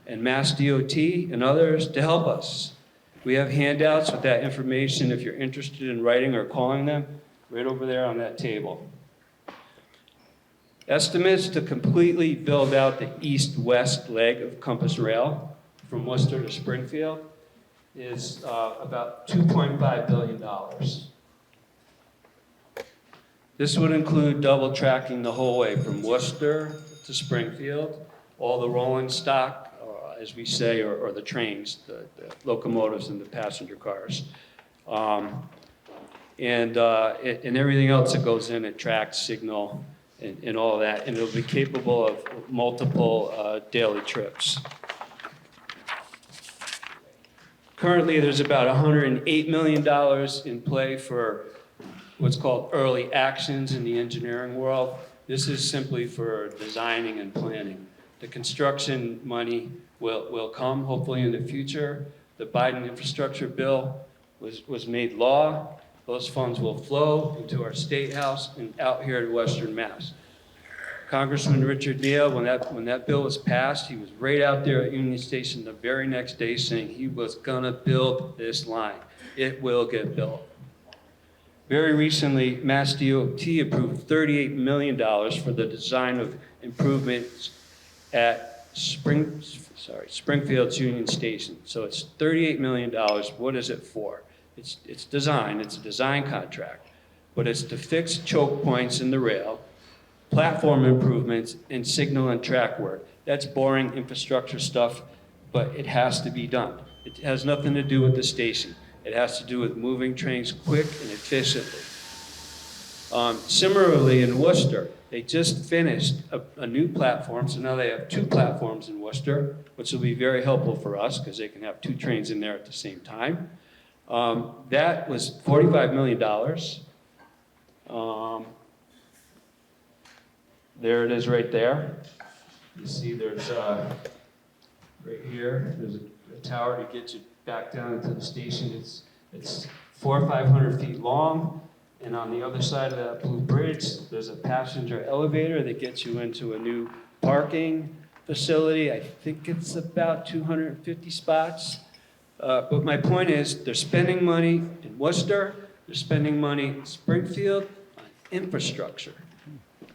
and Mass DOT and others to help us. We have handouts with that information if you're interested in writing or calling them, right over there on that table. Estimates to completely build out the east-west leg of Compass Rail from Worcester to Springfield is about $2.5 billion. This would include double tracking the whole way from Worcester to Springfield, all the rolling stock, as we say, or the trains, the locomotives and the passenger cars. And everything else that goes in it, track, signal, and all of that. And it'll be capable of multiple daily trips. Currently, there's about $108 million in play for what's called early actions in the engineering world. This is simply for designing and planning. The construction money will come hopefully in the future. The Biden infrastructure bill was made law. Those funds will flow into our State House and out here to Western Mass. Congressman Richard Neal, when that bill was passed, he was right out there at Union Station the very next day saying he was gonna build this line. It will get built. Very recently, Mass DOT approved $38 million for the design of improvements at Springfield's Union Station. So it's $38 million. What is it for? It's design. It's a design contract. But it's to fix choke points in the rail, platform improvements, and signal and track work. That's boring infrastructure stuff, but it has to be done. It has nothing to do with the station. It has to do with moving trains quick and efficiently. Similarly, in Worcester, they just finished a new platform, so now they have 2 platforms in Worcester, which will be very helpful for us because they can have 2 trains in there at the same time. That was $45 million. There it is right there. You see there's, right here, there's a tower to get you back down into the station. It's 400 or 500 feet long. And on the other side of that blue bridge, there's a passenger elevator that gets you into a new parking facility. I think it's about 250 spots. But my point is, they're spending money in Worcester, they're spending money in Springfield on infrastructure.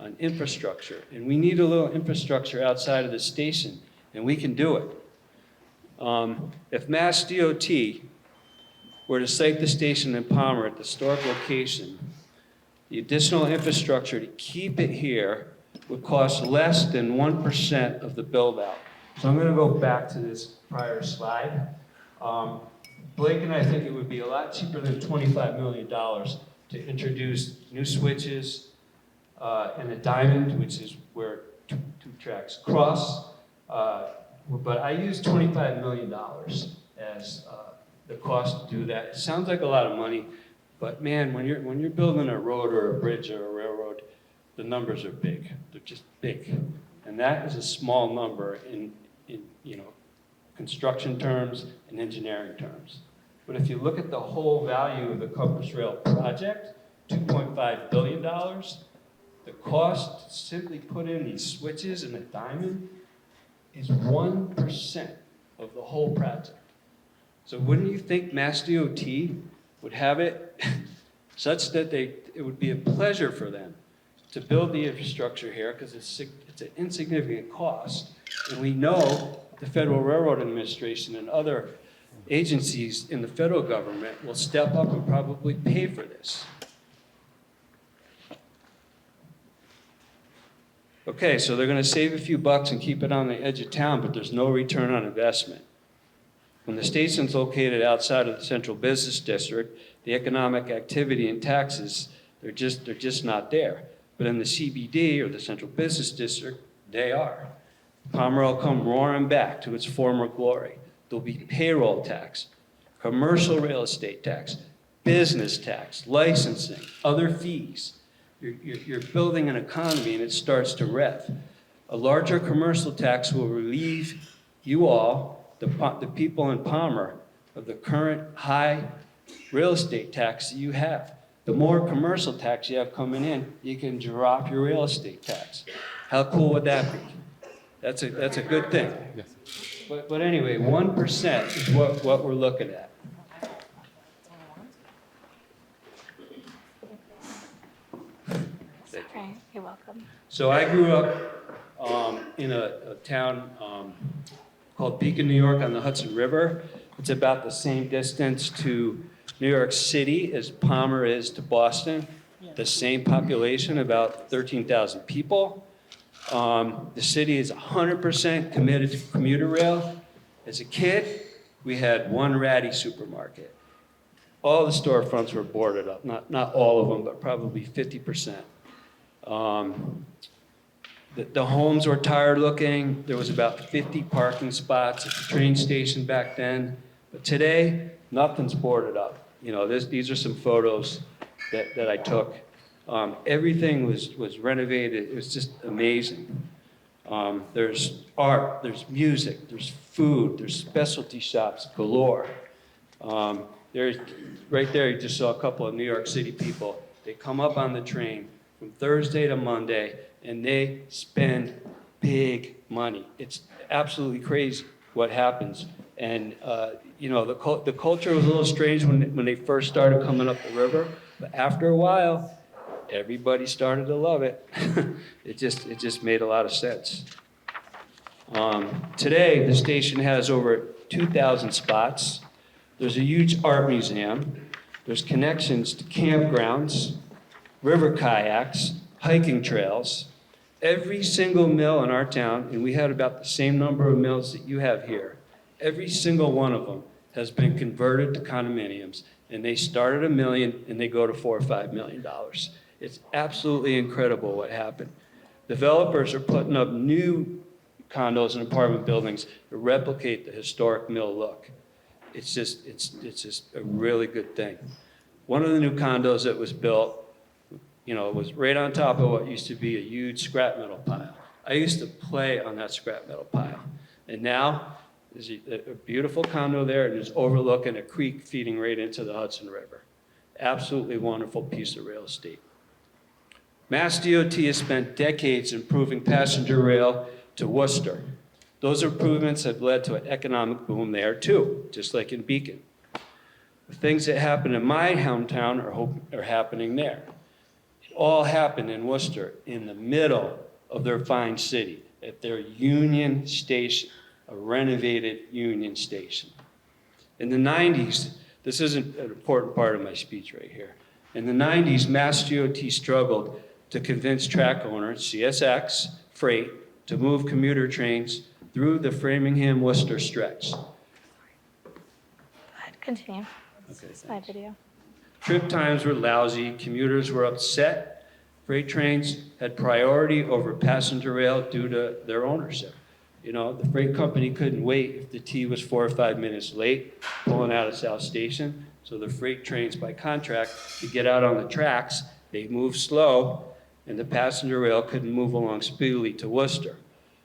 And we need a little infrastructure outside of the station, and we can do it. If Mass DOT were to site the station in Palmer at the historic location, the additional infrastructure to keep it here would cost less than 1% of the build-out. So I'm going to go back to this prior slide. Blake and I think it would be a lot cheaper than $25 million to introduce new switches and a diamond, which is where two tracks cross. But I use $25 million as the cost to do that. It sounds like a lot of money, but man, when you're building a road or a bridge or a railroad, the numbers are big. They're just big, and that is a small number in construction terms and engineering terms. But if you look at the whole value of the Compass Rail project, $2.5 billion, the cost to simply put in these switches and a diamond is 1% of the whole project. So wouldn't you think Mass DOT would have it such that it would be a pleasure for them to build the infrastructure here because it's an insignificant cost, and we know the Federal Railroad Administration and other agencies in the federal government will step up and probably pay for this. Okay, so they're going to save a few bucks and keep it on the edge of town, but there's no return on investment. When the station's located outside of the central business district, the economic activity and taxes, they're just not there. But in the CBD, or the central business district, they are. Palmer will come roaring back to its former glory. There'll be payroll tax, commercial real estate tax, business tax, licensing, other fees. You're building an economy and it starts to rev. A larger commercial tax will relieve you all, the people in Palmer, of the current high real estate tax that you have. The more commercial tax you have coming in, you can drop your real estate tax. How cool would that be? That's a good thing. But anyway, 1% is what we're looking at. Okay, you're welcome. So I grew up in a town called Beacon, New York on the Hudson River. It's about the same distance to New York City as Palmer is to Boston. The same population, about 13,000 people. The city is 100% committed to commuter rail. As a kid, we had one ratty supermarket. All the storefronts were boarded up, not all of them, but probably 50%. The homes were tired looking. There was about 50 parking spots at the train station back then. But today, nothing's boarded up. These are some photos that I took. Everything was renovated. It was just amazing. There's art, there's music, there's food, there's specialty shops galore. Right there, you just saw a couple of New York City people. They come up on the train from Thursday to Monday, and they spend big money. It's absolutely crazy what happens. And the culture was a little strange when they first started coming up the river. But after a while, everybody started to love it. It just made a lot of sense. Today, the station has over 2,000 spots. There's a huge art museum. There's connections to campgrounds, river kayaks, hiking trails. Every single mill in our town, and we had about the same number of mills that you have here, every single one of them has been converted to condominiums, and they start at $1 million and they go to $4 or $5 million. It's absolutely incredible what happened. Developers are putting up new condos and apartment buildings to replicate the historic mill look. It's just a really good thing. One of the new condos that was built, you know, was right on top of what used to be a huge scrap metal pile. I used to play on that scrap metal pile. And now, there's a beautiful condo there, and it's overlooking a creek feeding right into the Hudson River. Absolutely wonderful piece of real estate. Mass DOT has spent decades improving passenger rail to Worcester. Those improvements have led to an economic boom there too, just like in Beacon. The things that happen in my hometown are happening there. All happened in Worcester, in the middle of their fine city, at their Union Station, a renovated Union Station. In the 90s, this isn't an important part of my speech right here. In the 90s, Mass DOT struggled to convince track owners, CSX, Freight, to move commuter trains through the Framingham-Worcester stretch. Continue. Okay, My video. Trip times were lousy, commuters were upset. Freight trains had priority over passenger rail due to their ownership. You know, the freight company couldn't wait if the T was 4 or 5 minutes late pulling out of South Station. So the freight trains, by contract, could get out on the tracks. They moved slow, and the passenger rail couldn't move along speedily to Worcester.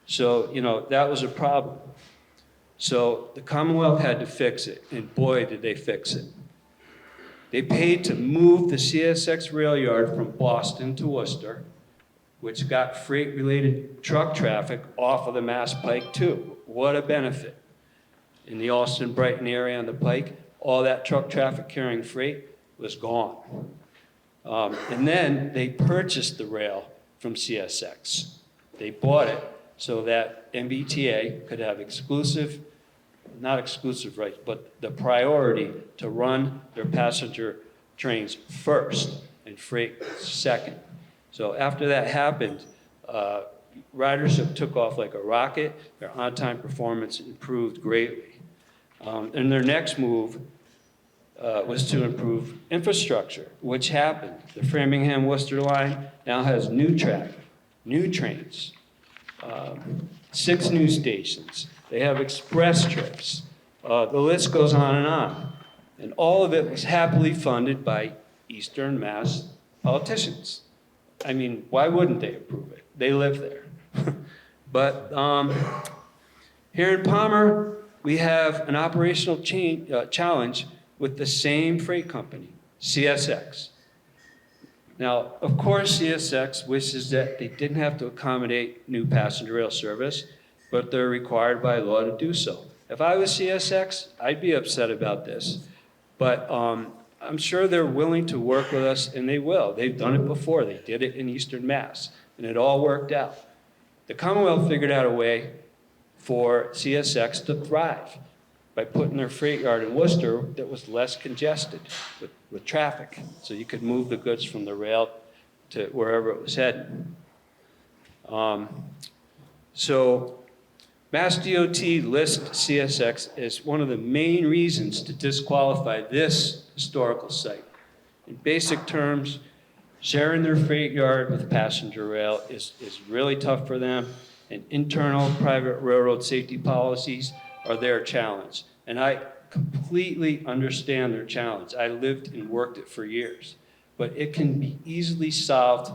So, you know, that was a problem. So the Commonwealth had to fix it, and boy, did they fix it. They paid to move the CSX rail yard from Boston to Worcester, which got freight-related truck traffic off of the Mass Pike too. What a benefit. In the Alston-Brighton area on the Pike, all that truck traffic carrying freight was gone. And then they purchased the rail from CSX. They bought it so that MBTA could have not exclusive rights, but the priority to run their passenger trains first and freight second. So after that happened, ridership took off like a rocket. Their on-time performance improved greatly. And their next move was to improve infrastructure, which happened. The Framingham-Worcester line now has new track, new trains, 6 new stations. They have express trips. The list goes on. And all of it was happily funded by Eastern Mass politicians. I mean, why wouldn't they approve it? They live there. But here in Palmer, we have an operational challenge with the same freight company, CSX. Now, of course, CSX wishes that they didn't have to accommodate new passenger rail service, but they're required by law to do so. If I was CSX, I'd be upset about this. But I'm sure they're willing to work with us, and they will. They've done it before. They did it in Eastern Mass, and it all worked out. The Commonwealth figured out a way for CSX to thrive by putting their freight yard in Worcester that was less congested with traffic, so you could move the goods from the rail to wherever it was heading. So Mass DOT lists CSX as one of the main reasons to disqualify this historical site. In basic terms, sharing their freight yard with passenger rail is really tough for them, and internal private railroad safety policies are their challenge. And I completely understand their challenge. I lived and worked it for years. But it can be easily solved.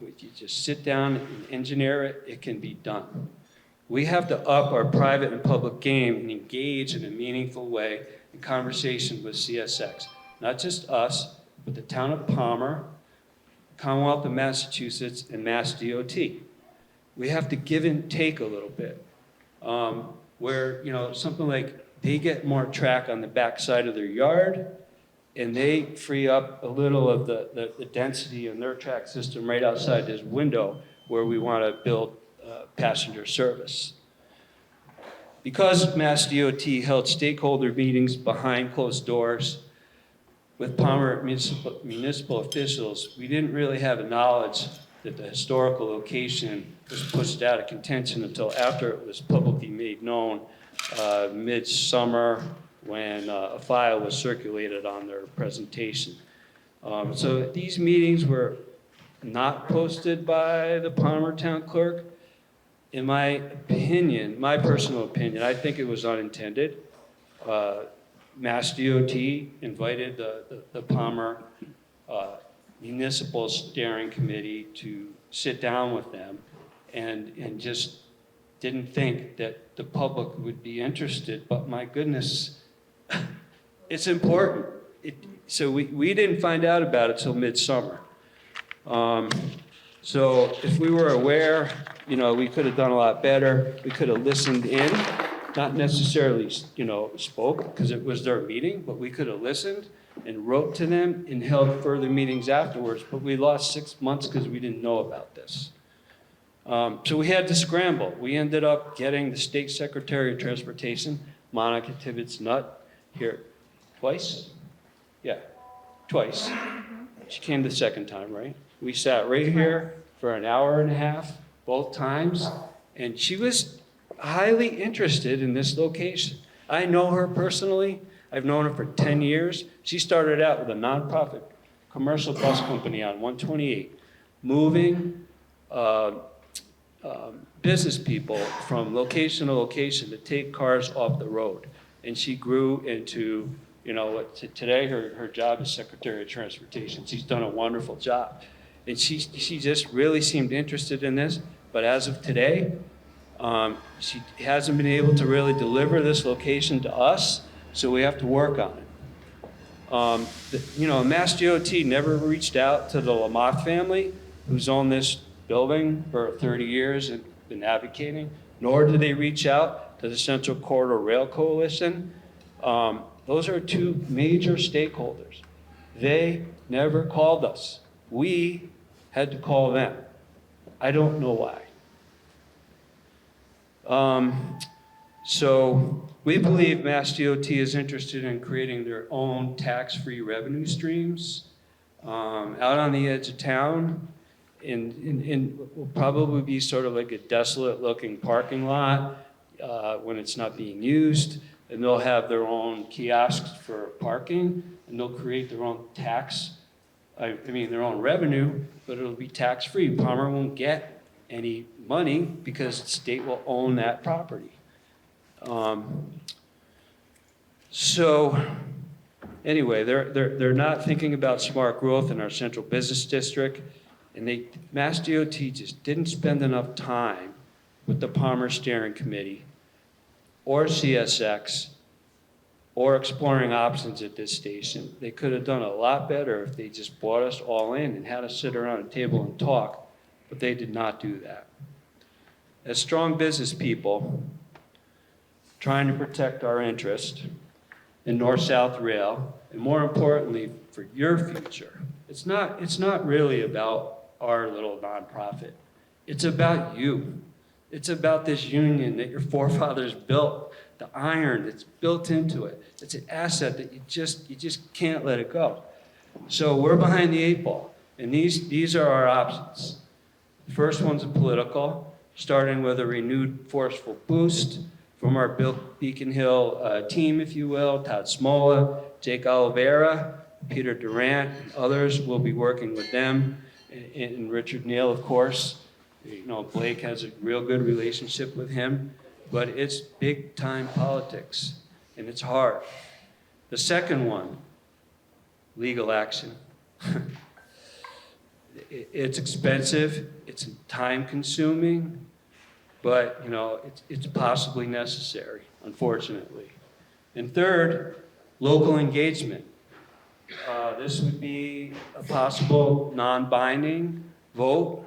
If you just sit down and engineer it, it can be done. We have to up our private and public game and engage in a meaningful way in conversation with CSX. Not just us, but the town of Palmer, Commonwealth of Massachusetts, and Mass DOT. We have to give and take a little bit. Where, you know, something like they get more track on the back side of their yard, and they free up a little of the density in their track system right outside this window where we want to build passenger service. Because Mass DOT held stakeholder meetings behind closed doors with Palmer municipal officials, we didn't really have the knowledge that the historical location was pushed out of contention until after it was publicly made known mid-summer when a file was circulated on their presentation. So these meetings were not posted by the Palmer Town Clerk. In my opinion, my personal opinion, I think it was unintended. Mass DOT invited the Palmer Municipal Steering Committee to sit down with them and just didn't think that the public would be interested, but my goodness, it's important. So we didn't find out about it till midsummer. So if we were aware, we could have done a lot better. We could have listened in, not necessarily, spoke because it was their meeting, but we could have listened and wrote to them and held further meetings afterwards. But we lost 6 months because we didn't know about this. So we had to scramble. We ended up getting the State Secretary of Transportation, Monica Tibbetts-Nutt, here twice. Yeah, twice. She came the second time, right? We sat right here for an hour and a half, both times, and she was highly interested in this location. I know her personally. I've known her for 10 years. She started out with a nonprofit commercial bus company on 128, moving business people from location to location to take cars off the road. And she grew into, today her job is Secretary of Transportation. She's done a wonderful job. And she just really seemed interested in this. But as of today, she hasn't been able to really deliver this location to us, so we have to work on it. Mass DOT never reached out to the Lamoth family, who's owned this building for 30 years and been advocating, nor did they reach out to the Central Corridor Rail Coalition. Those are two major stakeholders. They never called us. We had to call them. I don't know why. So we believe Mass DOT is interested in creating their own tax-free revenue streams out on the edge of town. And will probably be sort of like a desolate-looking parking lot when it's not being used. And they'll have their own kiosks for parking, and they'll create their own their own revenue, but it'll be tax-free. Palmer won't get any money because the state will own that property. So anyway, they're not thinking about smart growth in our central business district, and Mass DOT just didn't spend enough time with the Palmer Steering Committee or CSX or exploring options at this station. They could have done a lot better if they just brought us all in and had us sit around a table and talk, but they did not do that. As strong business people trying to protect our interest in North-South Rail, and more importantly, for your future, it's not really about our little nonprofit. It's about you. It's about this union that your forefathers built, the iron that's built into it. It's an asset that you just can't let it go. So we're behind the 8 ball, and these are our options. The first one's political, starting with a renewed forceful boost from our Beacon Hill team, if you will, Todd Smola, Jake Oliveira, Peter Durant, and others. We'll be working with them, and Richard Neal, of course. Blake has a real good relationship with him, but it's big time politics, and it's hard. The second one, legal action. It's expensive, it's time consuming, but it's possibly necessary, unfortunately. And third, local engagement. This would be a possible non-binding vote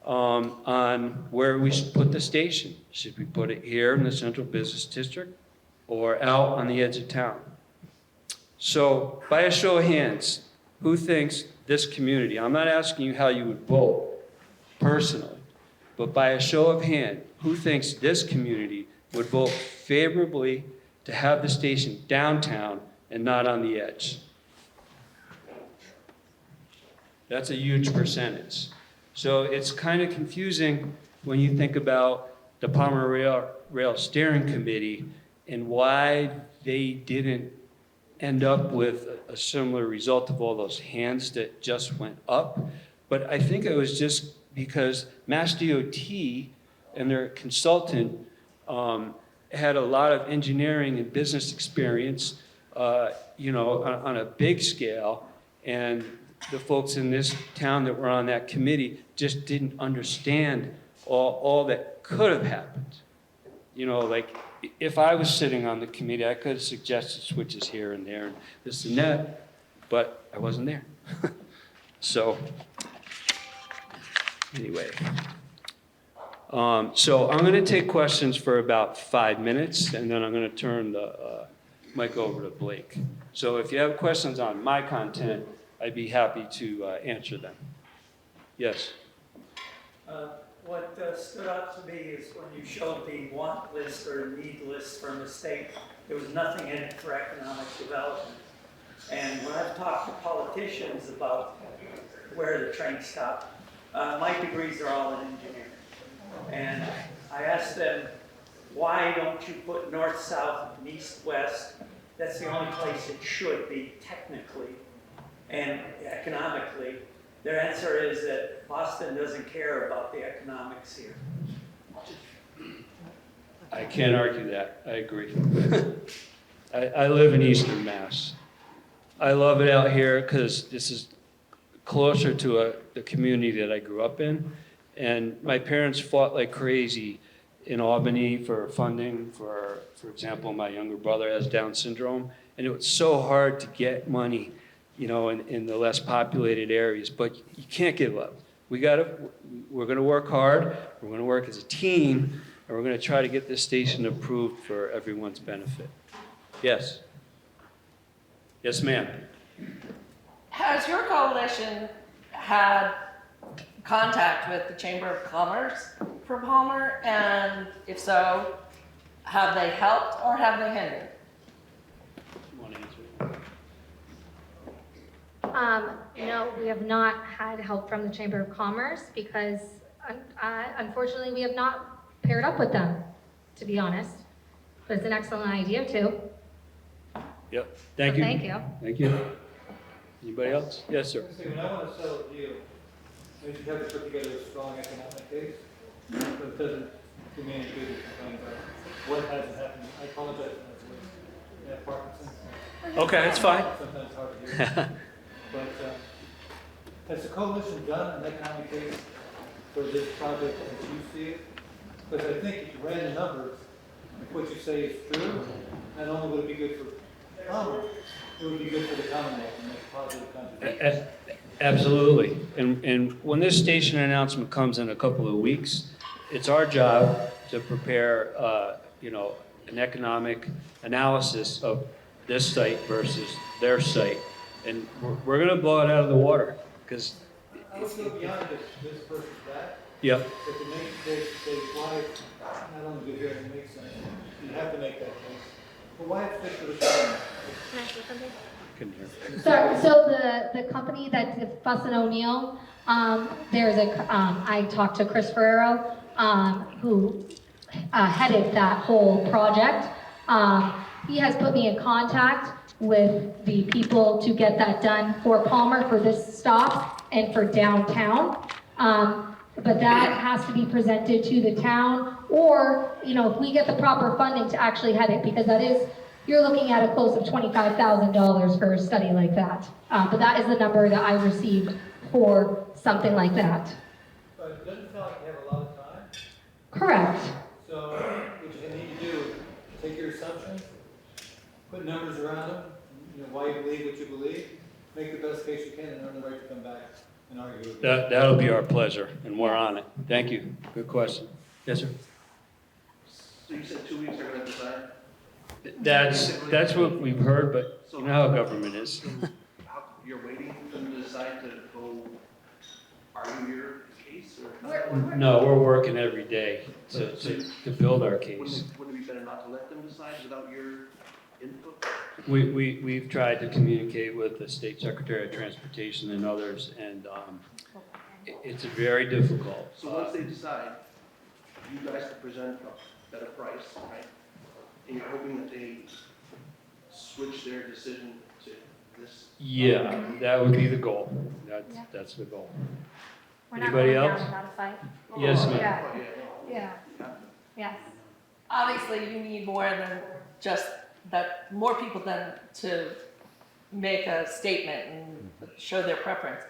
on where we should put the station. Should we put it here in the central business district or out on the edge of town? So by a show of hands, who thinks this community, I'm not asking you how you would vote personally, but by a show of hand, who thinks this community would vote favorably to have the station downtown and not on the edge? That's a huge percentage. So it's kind of confusing when you think about the Palmer Rail Steering Committee and why they didn't end up with a similar result of all those hands that just went up. But I think it was just because Mass DOT and their consultant had a lot of engineering and business experience, on a big scale, and the folks in this town that were on that committee just didn't understand all that could have happened. Like, if I was sitting on the committee, I could have suggested switches here and there and this and that, but I wasn't there. So, anyway. So I'm going to take questions for about 5 minutes, and then I'm going to turn the mic over to Blake. So if you have questions on my content, I'd be happy to answer them. Yes? What stood out to me is when you showed the want list or need list from the state, there was nothing in it for economic development. And when I've talked to politicians about where the trains stop, my degrees are all in engineering. And I asked them, why don't you put north-south and east-west? That's the only place it should be technically and economically. Their answer is that Boston doesn't care about the economics here. I can't argue that. I agree. I live in Eastern Mass. I love it out here because this is closer to the community that I grew up in. And my parents fought like crazy in Albany for funding for example, my younger brother has Down syndrome. And it was so hard to get money, in the less populated areas, but you can't give up. We're going to work hard, we're going to work as a team, and we're going to try to get this station approved for everyone's benefit. Yes? Yes, ma'am. Has your coalition had contact with the Chamber of Commerce for Palmer? And if so, have they helped or have they hindered? You want to answer? No, we have not had help from the Chamber of Commerce because unfortunately we have not paired up with them, to be honest. But it's an excellent idea too. Yep. Thank you. Thank you. Thank you. Anybody else? Yes, sir. When I want to settle a deal, we should have to put together a strong economic case, but it doesn't do me any good to complain about what hasn't happened. I apologize for my voice. I have Parkinson's. Okay, that's fine. Sometimes hard to hear. But has the coalition done an economic case for this project as you see it? Because I think if you ran the numbers, if what you say is true, not only would it be good for Palmer, it would be good for the Commonwealth and make a positive contribution. Absolutely. And when this station announcement comes in a couple of weeks, it's our job to prepare, an economic analysis of this site versus their site. And we're going to blow it out of the water because. I would go beyond this versus that. Yeah. But to make the case, to say why, not only do hearing makes sense, you have to make that case. But why it's fit for the town? Can I say something? Couldn't hear. So the company that did Fuss and O'Neill, I talked to Chris Ferrero, who headed that whole project. He has put me in contact with the people to get that done for Palmer for this stop and for downtown. But that has to be presented to the town, or, if we get the proper funding to actually head it, because you're looking at a close of $25,000 for a study like that. But that is the number that I received for something like that. But it doesn't sound like you have a lot of time. Correct. So what you need to do is take your assumptions, put numbers around them, why you believe what you believe, make the best case you can, and earn the right to come back and argue with it. That'll be our pleasure, and we're on it. Thank you. Good question. Yes, sir. So you said 2 weeks they're gonna decide? That's what we've heard, but you know how government is. You're waiting for them to decide to go argue your case, or? No, we're working every day to build our case. Wouldn't it be better not to let them decide without your input? We've tried to communicate with the State Secretary of Transportation and others, and it's very difficult. So once they decide, you guys can present a better price, right? And you're hoping that they switch their decision to this? Yeah, that would be the goal. That's the goal. We're not Anybody going else? down without a fight. Yes, ma'am. Yeah, Oh, yeah. yeah, yes. Obviously, you need more than just that, more people than to make a statement and show their preference.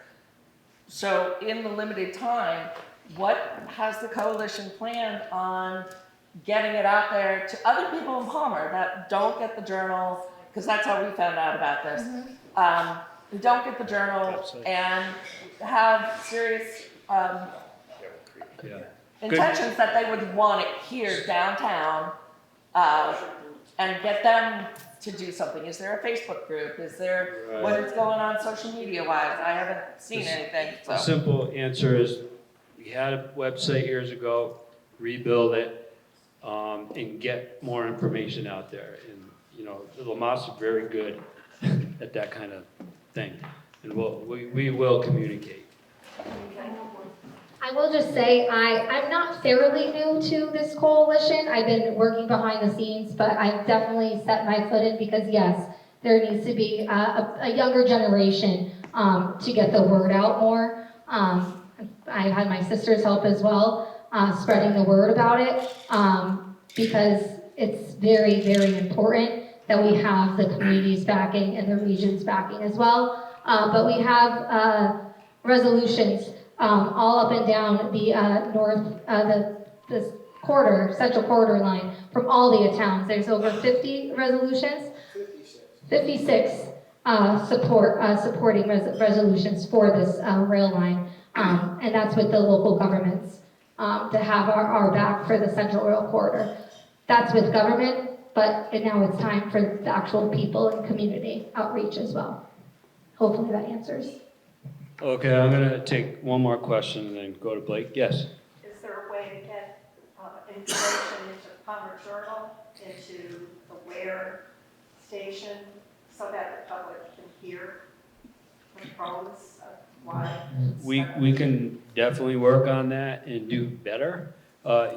So in the limited time, what has the coalition planned on getting it out there to other people in Palmer that don't get the journal, because that's how we found out about this. Don't get the journal and have serious Yeah. intentions that they would want it here downtown, and get them to do something. Is there a Facebook group? Is there, what is going on social media wise? I haven't seen anything, The so. simple answer is, we had a website years ago, rebuild it, and get more information out there. And, you know, Lamas is very good at that kind of thing. And we will communicate. I will just say, I'm not fairly new to this coalition. I've been working behind the scenes, but I've definitely set my foot in because yes, there needs to be a younger generation to get the word out more. I've had my sisters help as well, spreading the word about it, because it's very, very important that we have the community's backing and the region's backing as well. But we have resolutions all up and down the the central corridor line from all the towns. There's over 50 resolutions. 56 supporting resolutions for this rail line, and that's with the local governments to have our back for the central rail corridor. That's with government, but now it's time for the actual people and community outreach as well. Hopefully that answers. Okay, I'm gonna take one more question and then go to Blake. Yes? Is there a way to get information into Palmer Journal, into the Ware station, so that the public can hear the pros of why? We can definitely work on that and do better.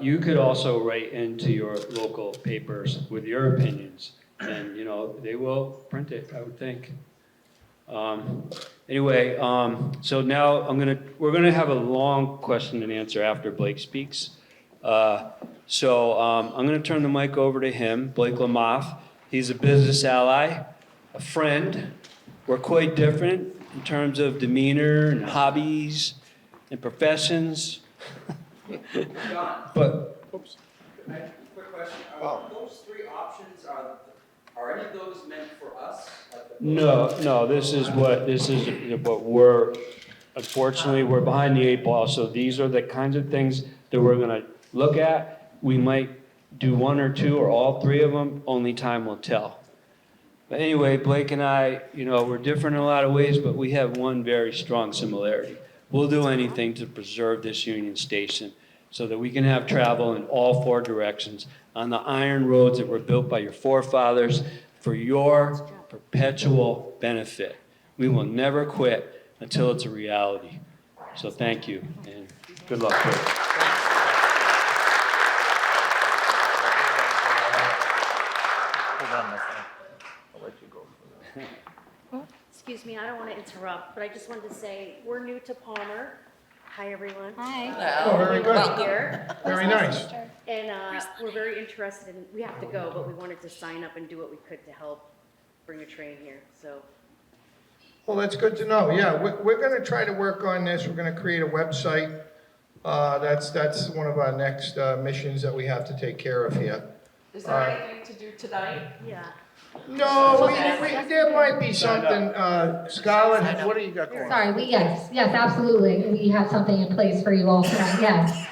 You could also write into your local papers with your opinions, and you know they will print it, I would think. Anyway, so now we're gonna have a long question and answer after Blake speaks. So I'm gonna turn the mic over to him, Blake Lamoth. He's a business ally, a friend. We're quite different in terms of demeanor and hobbies and professions. John, But quick question. Those three options, are any of those meant for us? no, this is what we're, unfortunately, we're behind the eight ball. So these are the kinds of things that we're gonna look at. We might do one or two or all three of them, only time will tell. But anyway, Blake and I, you know, we're different in a lot of ways, but we have one very strong similarity. We'll do anything to preserve this Union Station so that we can have travel in all four directions on the iron roads that were built by your forefathers for your perpetual benefit. We will never quit until it's a reality. So thank you, and good luck, Blake. Excuse me, I don't want to interrupt, but I just wanted to say, we're new to Palmer. Hi, everyone. Hi. Oh, very good. We're here, Very nice. and we're very interested in, we have to go, but we wanted to sign up and do what we could to help bring a train here, so. Well, that's good to know. Yeah, we're going to try to work on this. We're going to create a website. That's one of our next missions that we have to take care of here. Is there anything to do tonight? Yeah. No, there might be something. Scarlett, what do you got going on? Sorry, yes, absolutely. We have something in place for you all tonight, yes.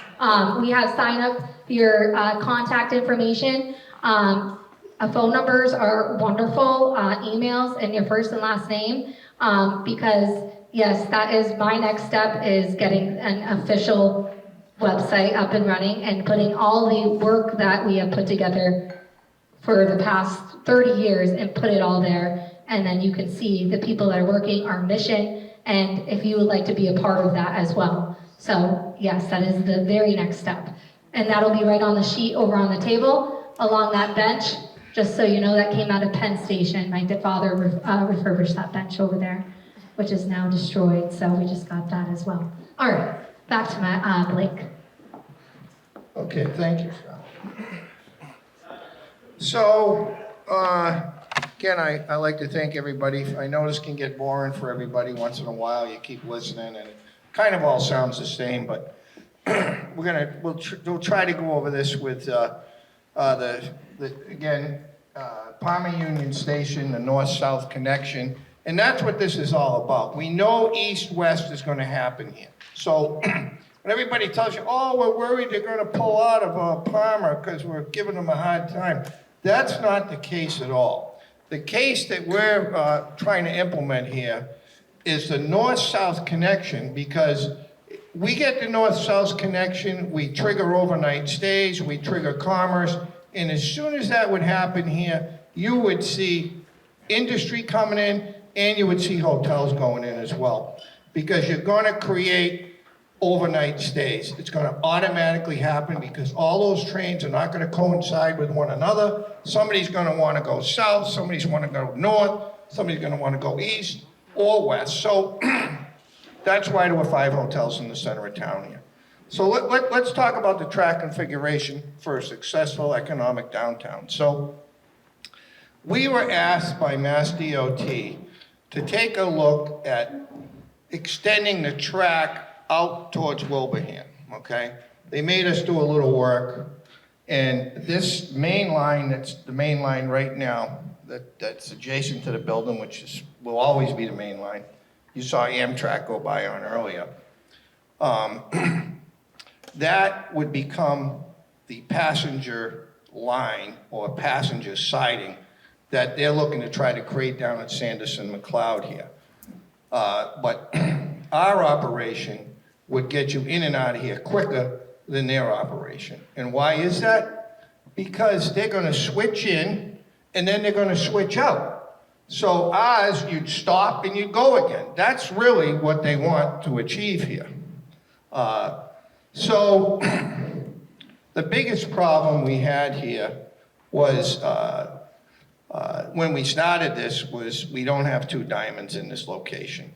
We have sign up your contact information. Phone numbers are wonderful, emails, and your first and last name, because yes, that is my next step, is getting an official website up and running and putting all the work that we have put together for the past 30 years and put it all there. And then you can see the people that are working, our mission, and if you would like to be a part of that as well. So yes, that is the very next step. And that'll be right on the sheet over on the table, along that bench. Just so you know, that came out of Penn Station. My father refurbished that bench over there, which is now destroyed, so we just got that as well. All right, back to my Blake. Okay, thank you, Scott. So, again, I like to thank everybody. I know this can get boring for everybody once in a while. You keep listening, and it kind of all sounds the same, but we'll try to go over this with Palmer Union Station, the north-south connection, and that's what this is all about. We know east-west is going to happen here. So when everybody tells you, oh, we're worried they're going to pull out of Palmer because we're giving them a hard time, that's not the case at all. The case that we're trying to implement here is the north-south connection, because we get the north-south connection, we trigger overnight stays, we trigger commerce, and as soon as that would happen here, you would see industry coming in and you would see hotels going in as well. Because you're going to create overnight stays. It's going to automatically happen because all those trains are not going to coincide with one another. Somebody's going to want to go south, somebody's going to go north, somebody's going to want to go east or west. So that's why there were 5 hotels in the center of town here. So let's talk about the track configuration for a successful economic downtown. So we were asked by Mass DOT to take a look at extending the track out towards Wilbraham, okay? They made us do a little work, and this main line, that's the main line right now, that's adjacent to the building, which will always be the main line. You saw Amtrak go by on earlier. That would become the passenger line or passenger siding that they're looking to try to create down at Sanderson McLeod here. But our operation would get you in and out of here quicker than their operation. And why is that? Because they're going to switch in and then they're going to switch out. So ours, you'd stop and you'd go again. That's really what they want to achieve here. So the biggest problem we had here was when we started this was we don't have 2 diamonds in this location.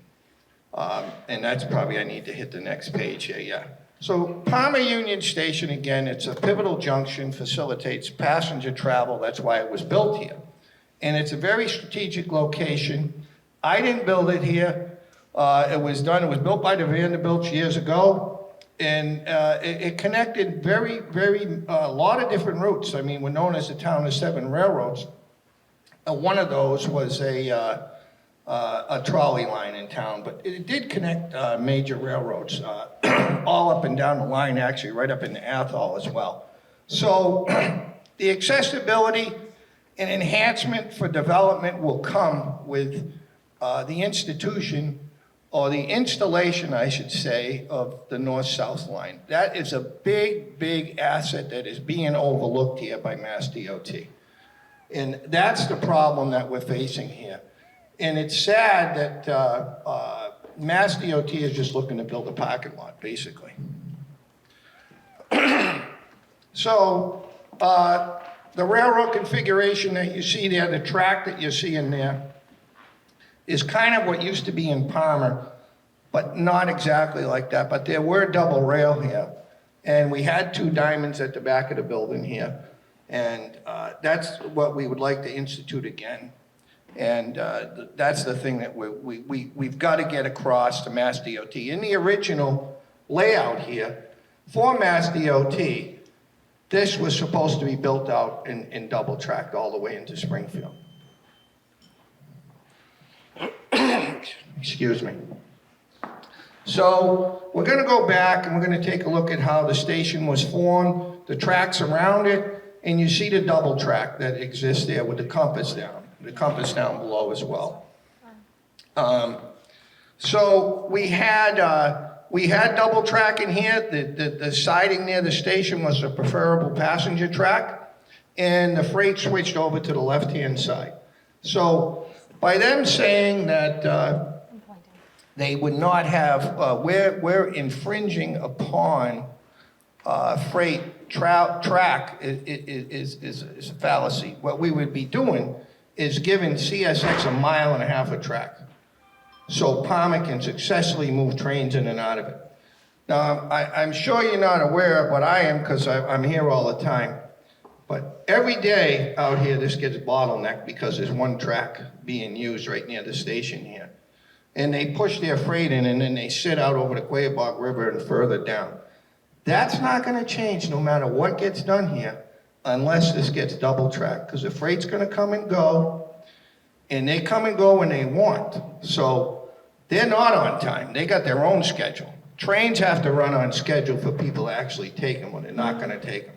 And that's probably, I need to hit the next page here, yeah. So Palmer Union Station, again, it's a pivotal junction, facilitates passenger travel. That's why it was built here. And it's a very strategic location. I didn't build it here. It was built by the Vanderbilts years ago. And it connected a lot of different routes. I mean, we're known as the town of 7 railroads. One of those was a trolley line in town, but it did connect major railroads, all up and down the line, actually, right up into Athol as well. So the accessibility and enhancement for development will come with the institution, or the installation, I should say, of the north-south line. That is a big, big asset that is being overlooked here by Mass DOT. And that's the problem that we're facing here. And it's sad that Mass DOT is just looking to build a parking lot, basically. So the railroad configuration that you see there, the track that you see in there, is kind of what used to be in Palmer, but not exactly like that. But there were double rail here. And we had 2 diamonds at the back of the building here. And that's what we would like to institute again. And that's the thing that we've got to get across to Mass DOT. In the original layout here for Mass DOT, this was supposed to be built out and double tracked all the way into Springfield. Excuse me. So we're going to go back and we're going to take a look at how the station was formed, the tracks around it, and you see the double track that exists there with the compass down below as well. So we had double track in here. The siding near the station was a preferable passenger track, and the freight switched over to the left-hand side. So by them saying that they would not have, we're infringing upon freight track is a fallacy. What we would be doing is giving CSX a mile and a half of track, so Palmer can successfully move trains in and out of it. Now, I'm sure you're not aware, but I am, because I'm here all the time. But every day out here, this gets bottlenecked because there's one track being used right near the station here. And they push their freight in, and then they sit out over the Quaybog River and further down. That's not gonna change no matter what gets done here, unless this gets double tracked, because the freight's gonna come and go, and they come and go when they want. So they're not on time. They got their own schedule. Trains have to run on schedule for people to actually take them when they're not gonna take them.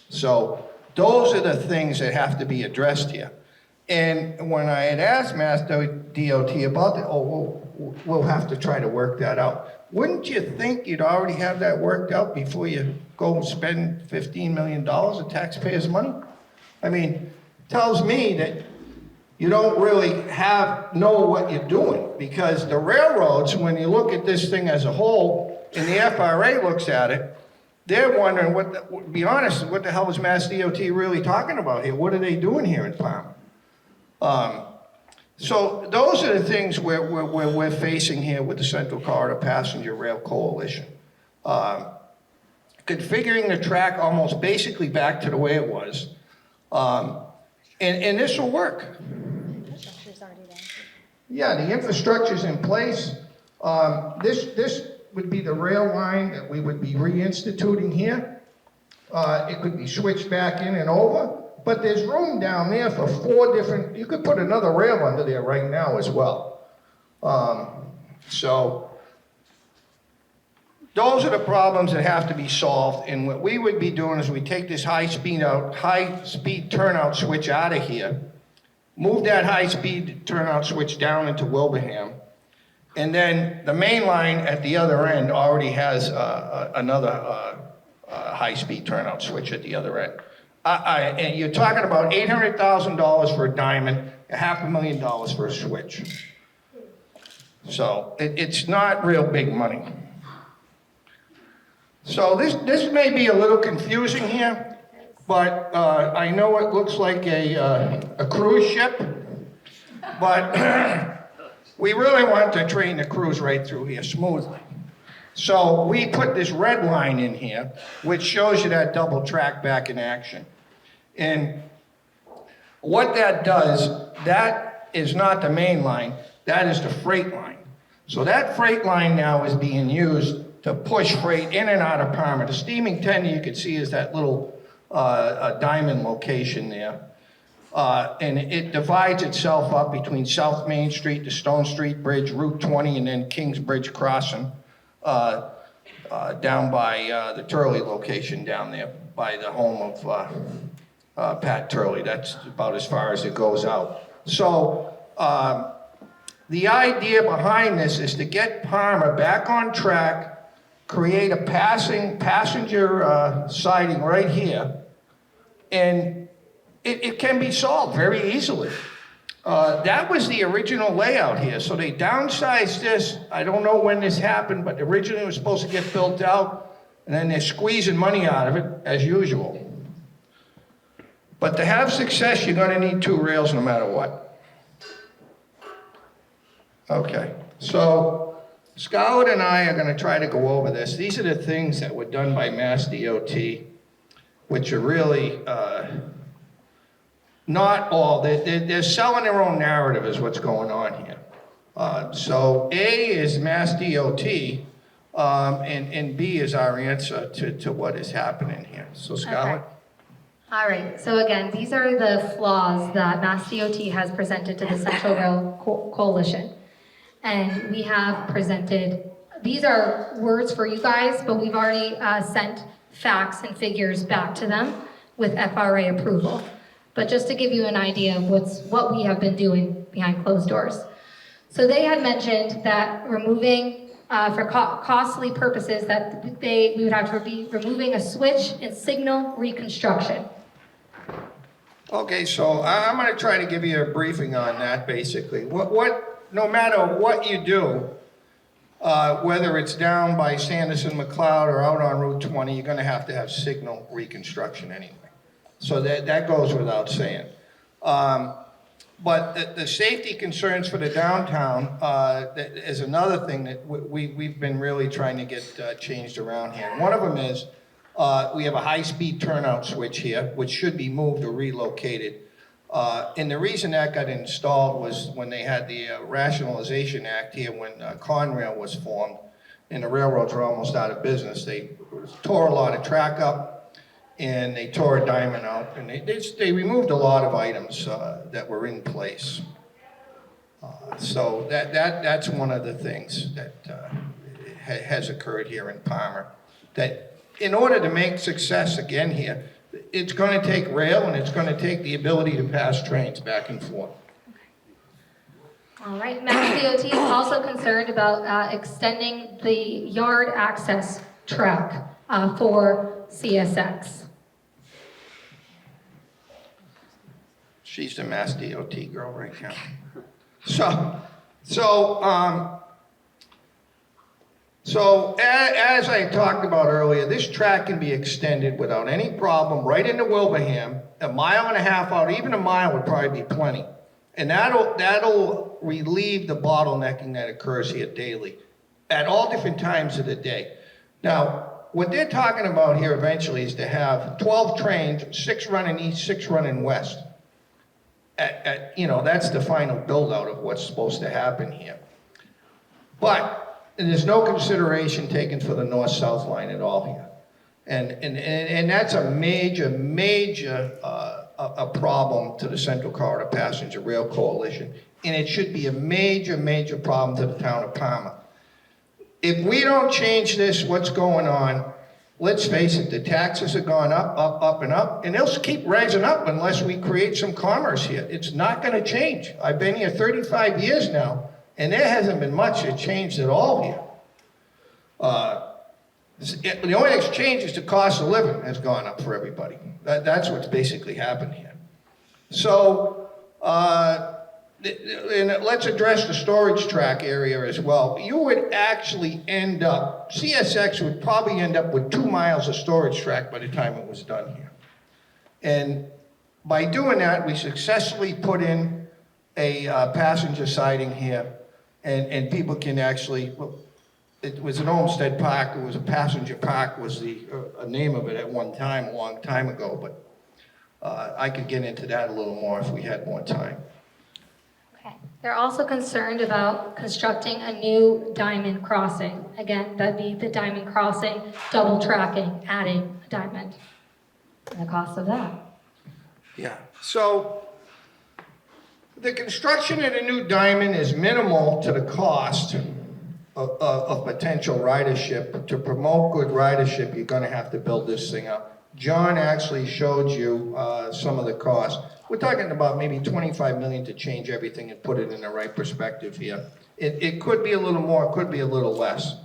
So those are the things that have to be addressed here. And when I had asked Mass DOT about it, we'll have to try to work that out. Wouldn't you think you'd already have that worked out before you go and spend $15 million of taxpayers' money? I mean, tells me that you don't really know what you're doing, because the railroads, when you look at this thing as a whole, and the FRA looks at it, they're wondering, be honest, what the hell is Mass DOT really talking about here? What are they doing here in Palmer? So those are the things we're facing here with the Central Corridor Passenger Rail Coalition. Configuring the track almost basically back to the way it was. And this will work. Yeah, the infrastructure's in place. This would be the rail line that we would be reinstituting here. It could be switched back in and over, but there's room down there for 4 different, you could put another rail under there right now as well. So those are the problems that have to be solved, and what we would be doing is we take this high-speed turnout switch out of here, move that high-speed turnout switch down into Wilbraham, and then the main line at the other end already has another high-speed turnout switch at the other end. And you're talking about $800,000 for a diamond, $500,000 for a switch. So it's not real big money. So this may be a little confusing here, but I know it looks like a cruise ship, but we really want to train the cruise right through here smoothly. So we put this red line in here, which shows you that double track back in action. And what that does, that is not the main line, that is the freight line. So that freight line now is being used to push freight in and out of Palmer. The steaming tender you can see is that little diamond location there. And it divides itself up between South Main Street, the Stone Street Bridge, Route 20, and then Kings Bridge Crossing, down by the Turley location down there, by the home of Pat Turley. That's about as far as it goes out. So the idea behind this is to get Palmer back on track, create a passenger siding right here, and it can be solved very easily. That was the original layout here, so they downsized this. I don't know when this happened, but originally it was supposed to get built out, and then they're squeezing money out of it, as usual. But to have success, you're gonna need 2 rails no matter what. Okay, so Scarlett and I are gonna try to go over this. These are the things that were done by Mass DOT, which are really, not all, they're selling their own narrative is what's going on here. So A is Mass DOT, and B is our answer to what is happening here. So Scarlett? Okay. All right, so again, these are the flaws that Mass DOT has presented to the Central Rail Coalition. And we have presented, these are words for you guys, but we've already sent facts and figures back to them with FRA approval. But just to give you an idea of what we have been doing behind closed doors. So they had mentioned that removing, for costly purposes, that we would have to be removing a switch and signal reconstruction. Okay, so I'm going to try to give you a briefing on that, basically. No matter what you do, whether it's down by Sanderson McLeod or out on Route 20, you're going to have signal reconstruction anyway. So that goes without saying. But the safety concerns for the downtown is another thing that we've been really trying to get changed around here. One of them is we have a high-speed turnout switch here, which should be moved or relocated. And the reason that got installed was when they had the Rationalization Act here, when Conrail was formed, and the railroads were almost out of business. They tore a lot of track up, and they tore a diamond out, and they removed a lot of items that were in place. So that's one of the things that has occurred here in Palmer. That in order to make success again here, it's going to take rail and it's going to take the ability to pass trains back and forth. All right, Mass DOT is also concerned about extending the yard access track for CSX. She's the Mass DOT girl right now. So as I talked about earlier, this track can be extended without any problem right into Wilbraham, a mile and a half out, even a mile would probably be plenty. And that'll relieve the bottlenecking that occurs here daily at all different times of the day. Now, what they're talking about here eventually is to have 12 trains, 6 running east, 6 running west. That's the final build out of what's supposed to happen here. But there's no consideration taken for the north-south line at all here. And that's a major a problem to the Central Corridor Passenger Rail Coalition. And it should be a major problem to the town of Palmer. If we don't change this, what's going on, let's face it, the taxes have gone up, and they'll keep rising up unless we create some commerce here. It's not going to change. I've been here 35 years now, and there hasn't been much that changed at all here. The only thing that's changed is the cost of living has gone up for everybody. That's what's basically happened here. So, and let's address the storage track area as well. You would actually end up, CSX would probably end up with 2 miles of storage track by the time it was done here. And by doing that, we successfully put in a passenger siding here, and people can actually, well, it was an Olmsted Park, it was a passenger park, was the name of it at one time, a long time ago, but I could get into that a little more if we had more time. Okay. They're also concerned about constructing a new diamond crossing. Again, that'd be the diamond crossing, double tracking, adding a diamond, and the cost of that. Yeah, so the construction of the new diamond is minimal to the cost of potential ridership. To promote good ridership, you're going to have to build this thing up. John actually showed you some of the costs. We're talking about maybe $25 million to change everything and put it in the right perspective here. It could be a little more, it could be a little less.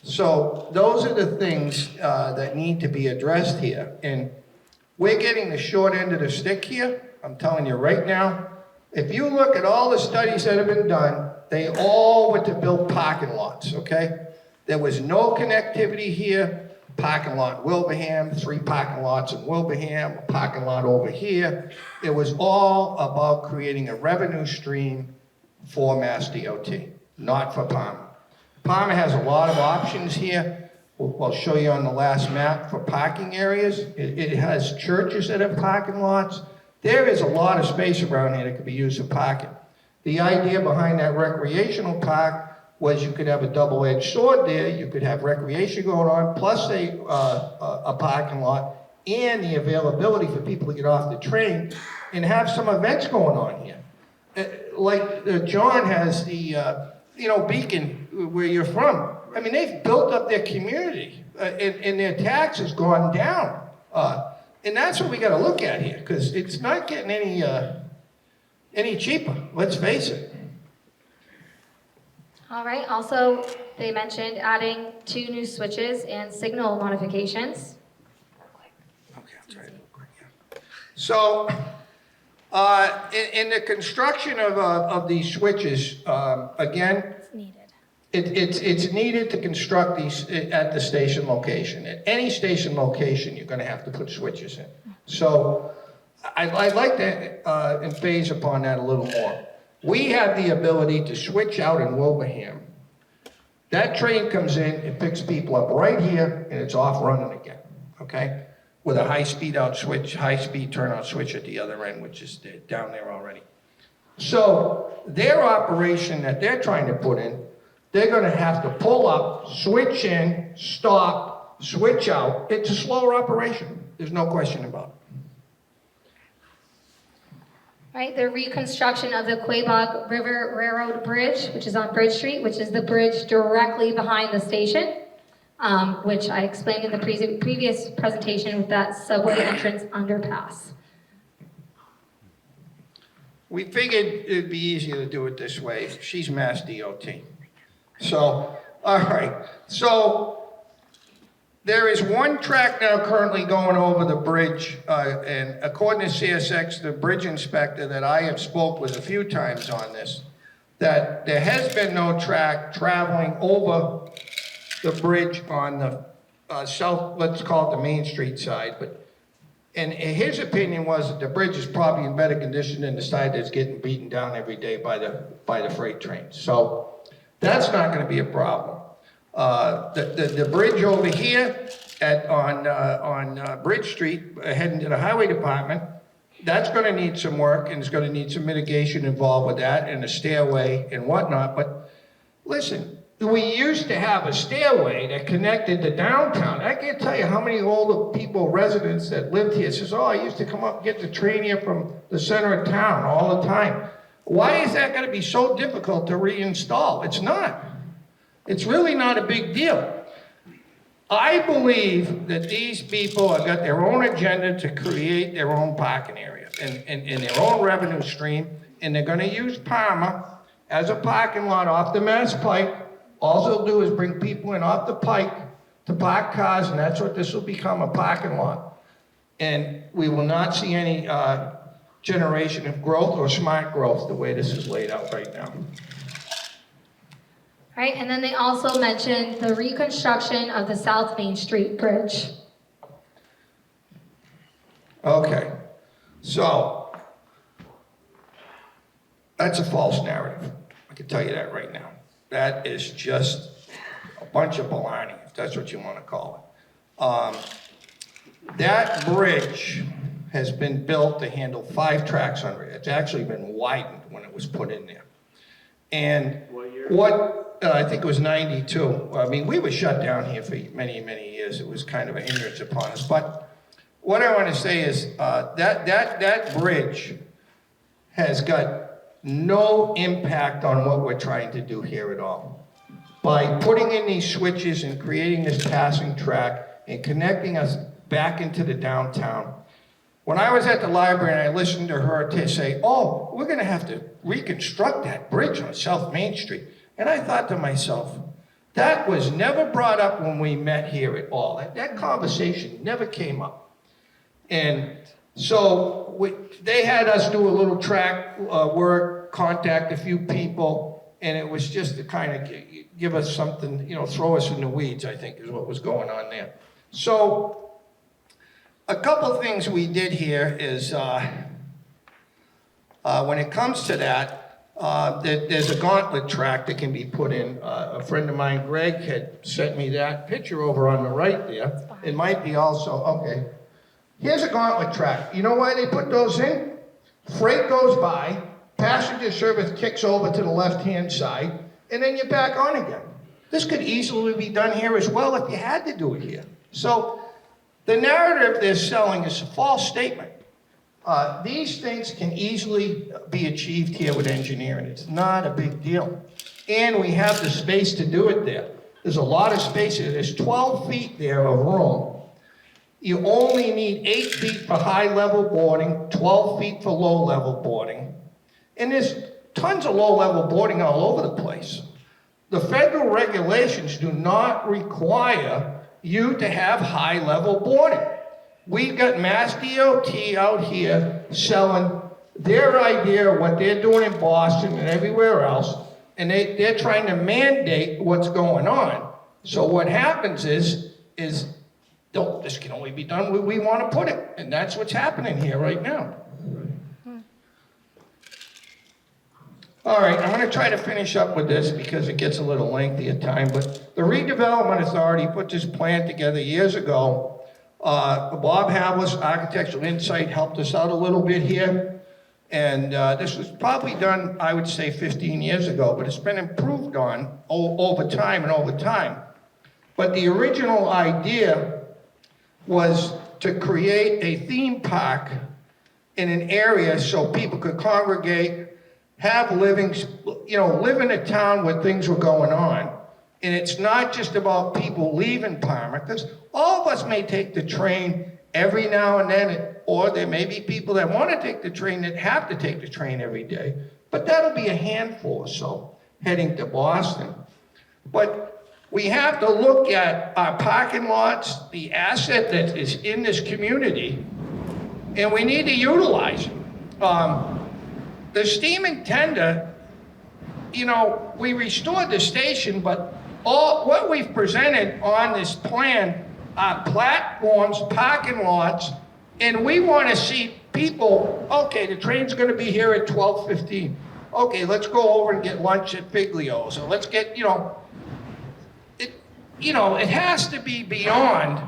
So those are the things that need to be addressed here. And we're getting the short end of the stick here. I'm telling you right now, if you look at all the studies that have been done, they all were to build parking lots, okay? There was no connectivity here. Parking lot in Wilbraham, 3 parking lots in Wilbraham, a parking lot over here. It was all about creating a revenue stream for Mass DOT, not for Palmer. Palmer has a lot of options here. I'll show you on the last map for parking areas. It has churches that have parking lots. There is a lot of space around here that could be used for parking. The idea behind that recreational park was you could have a double-edged sword there. You could have recreation going on, plus a parking lot, and the availability for people to get off the train and have some events going on here. Like John has the, Beacon, where you're from. I mean, they've built up their community, and their tax has gone down. And that's what we gotta look at here, because it's not getting any cheaper, let's face it. All right, also, they mentioned adding 2 new switches and signal modifications. Okay, I'll try it real quick, yeah. So, in the construction of these switches, again, It's needed. it's needed to construct these at the station location. At any station location, you're gonna have to put switches in. So, I'd like to emphasize upon that a little more. We have the ability to switch out in Wilbraham. That train comes in, it picks people up right here, and it's off running again, okay? With a high-speed out switch, high-speed turnout switch at the other end, which is down there already. So their operation that they're trying to put in, they're gonna have to pull up, switch in, stop, switch out. It's a slower operation, there's no question about it. Right, the reconstruction of the Quabog River Railroad Bridge, which is on Bridge Street, which is the bridge directly behind the station, which I explained in the previous presentation with that subway entrance underpass. We figured it'd be easier to do it this way. She's Mass DOT. So, all right. So, there is one track now currently going over the bridge, and according to CSX, the bridge inspector that I have spoke with a few times on this, that there has been no track traveling over the bridge on the south, let's call it the Main Street side, and his opinion was that the bridge is probably in better condition than the side that's getting beaten down every day by the freight trains. So that's not going to be a problem. The bridge over here on Bridge Street, heading to the highway department, that's going to need some work, and it's going to need some mitigation involved with that, and a stairway and whatnot. But listen, we used to have a stairway that connected to downtown. I can't tell you how many older people, residents that lived here, says, "Oh, I used to come up and get the train here from the center of town all the time." Why is that going to be so difficult to reinstall? It's not. It's really not a big deal. I believe that these people have got their own agenda to create their own parking area and their own revenue stream, and they're gonna use Palmer as a parking lot off the Mass Pike. All they'll do is bring people in off the Pike to park cars, and that's what this will become, a parking lot. And we will not see any generation of growth or smart growth the way this is laid out right now. Right, and then they also mentioned the reconstruction of the South Main Street Bridge. Okay, so that's a false narrative. I can tell you that right now. That is just a bunch of baloney, if that's what you want to call it. That bridge has been built to handle 5 tracks under it. It's actually been widened when it was put in there. And I think it was 92. I mean, we were shut down here for many, many years. It was kind of an hindrance upon us. But what I want to say is that bridge has got no impact on what we're trying to do here at all. By putting in these switches and creating this passing track and connecting us back into the downtown. When I was at the library and I listened to her to say, "Oh, we're going to have to reconstruct that bridge on South Main Street." And I thought to myself, that was never brought up when we met here at all. That conversation never came up. And so they had us do a little track work, contact a few people, and it was just to kind of give us something, throw us in the weeds, I think, is what was going on there. So a couple things we did here is, when it comes to that, there's a gauntlet track that can be put in. A friend of mine, Greg, had sent me that picture over on the right there. It might be also, okay. Here's a gauntlet track. You know why they put those in? Freight goes by, passenger service kicks over to the left-hand side, and then you're back on again. This could easily be done here as well if you had to do it here. So the narrative they're selling is a false statement. These things can easily be achieved here with engineering. It's not a big deal. And we have the space to do it there. There's a lot of space here. There's 12 feet there of room. You only need 8 feet for high-level boarding, 12 feet for low-level boarding. And there's tons of low-level boarding all over the place. The federal regulations do not require you to have high-level boarding. We've got Mass DOT out here selling their idea of what they're doing in Boston and everywhere else, and they're trying to mandate what's going on. So what happens is no, this can only be done where we want to put it, and that's what's happening here right now. All right, I'm going to try to finish up with this because it gets a little lengthy at time, but the Redevelopment Authority put this plan together years ago. Bob Havlis, Architectural Insight, helped us out a little bit here, and this was probably done, I would say, 15 years ago, but it's been improved on over time and over time. But the original idea was to create a theme park in an area so people could congregate, have livings, live in a town where things were going on. And it's not just about people leaving Parma, because all of us may take the train every now and then, or there may be people that want to take the train that have to take the train every day. But that'll be a handful or so heading to Boston. But we have to look at our parking lots, the asset that is in this community, and we need to utilize it. The steam and tender, we restored the station, but what we've presented on this plan are platforms, parking lots, and we want to see people, okay, the train's going to be here at 12:15. Okay, let's go over and get lunch at Figlio's, or let's get, it has to be beyond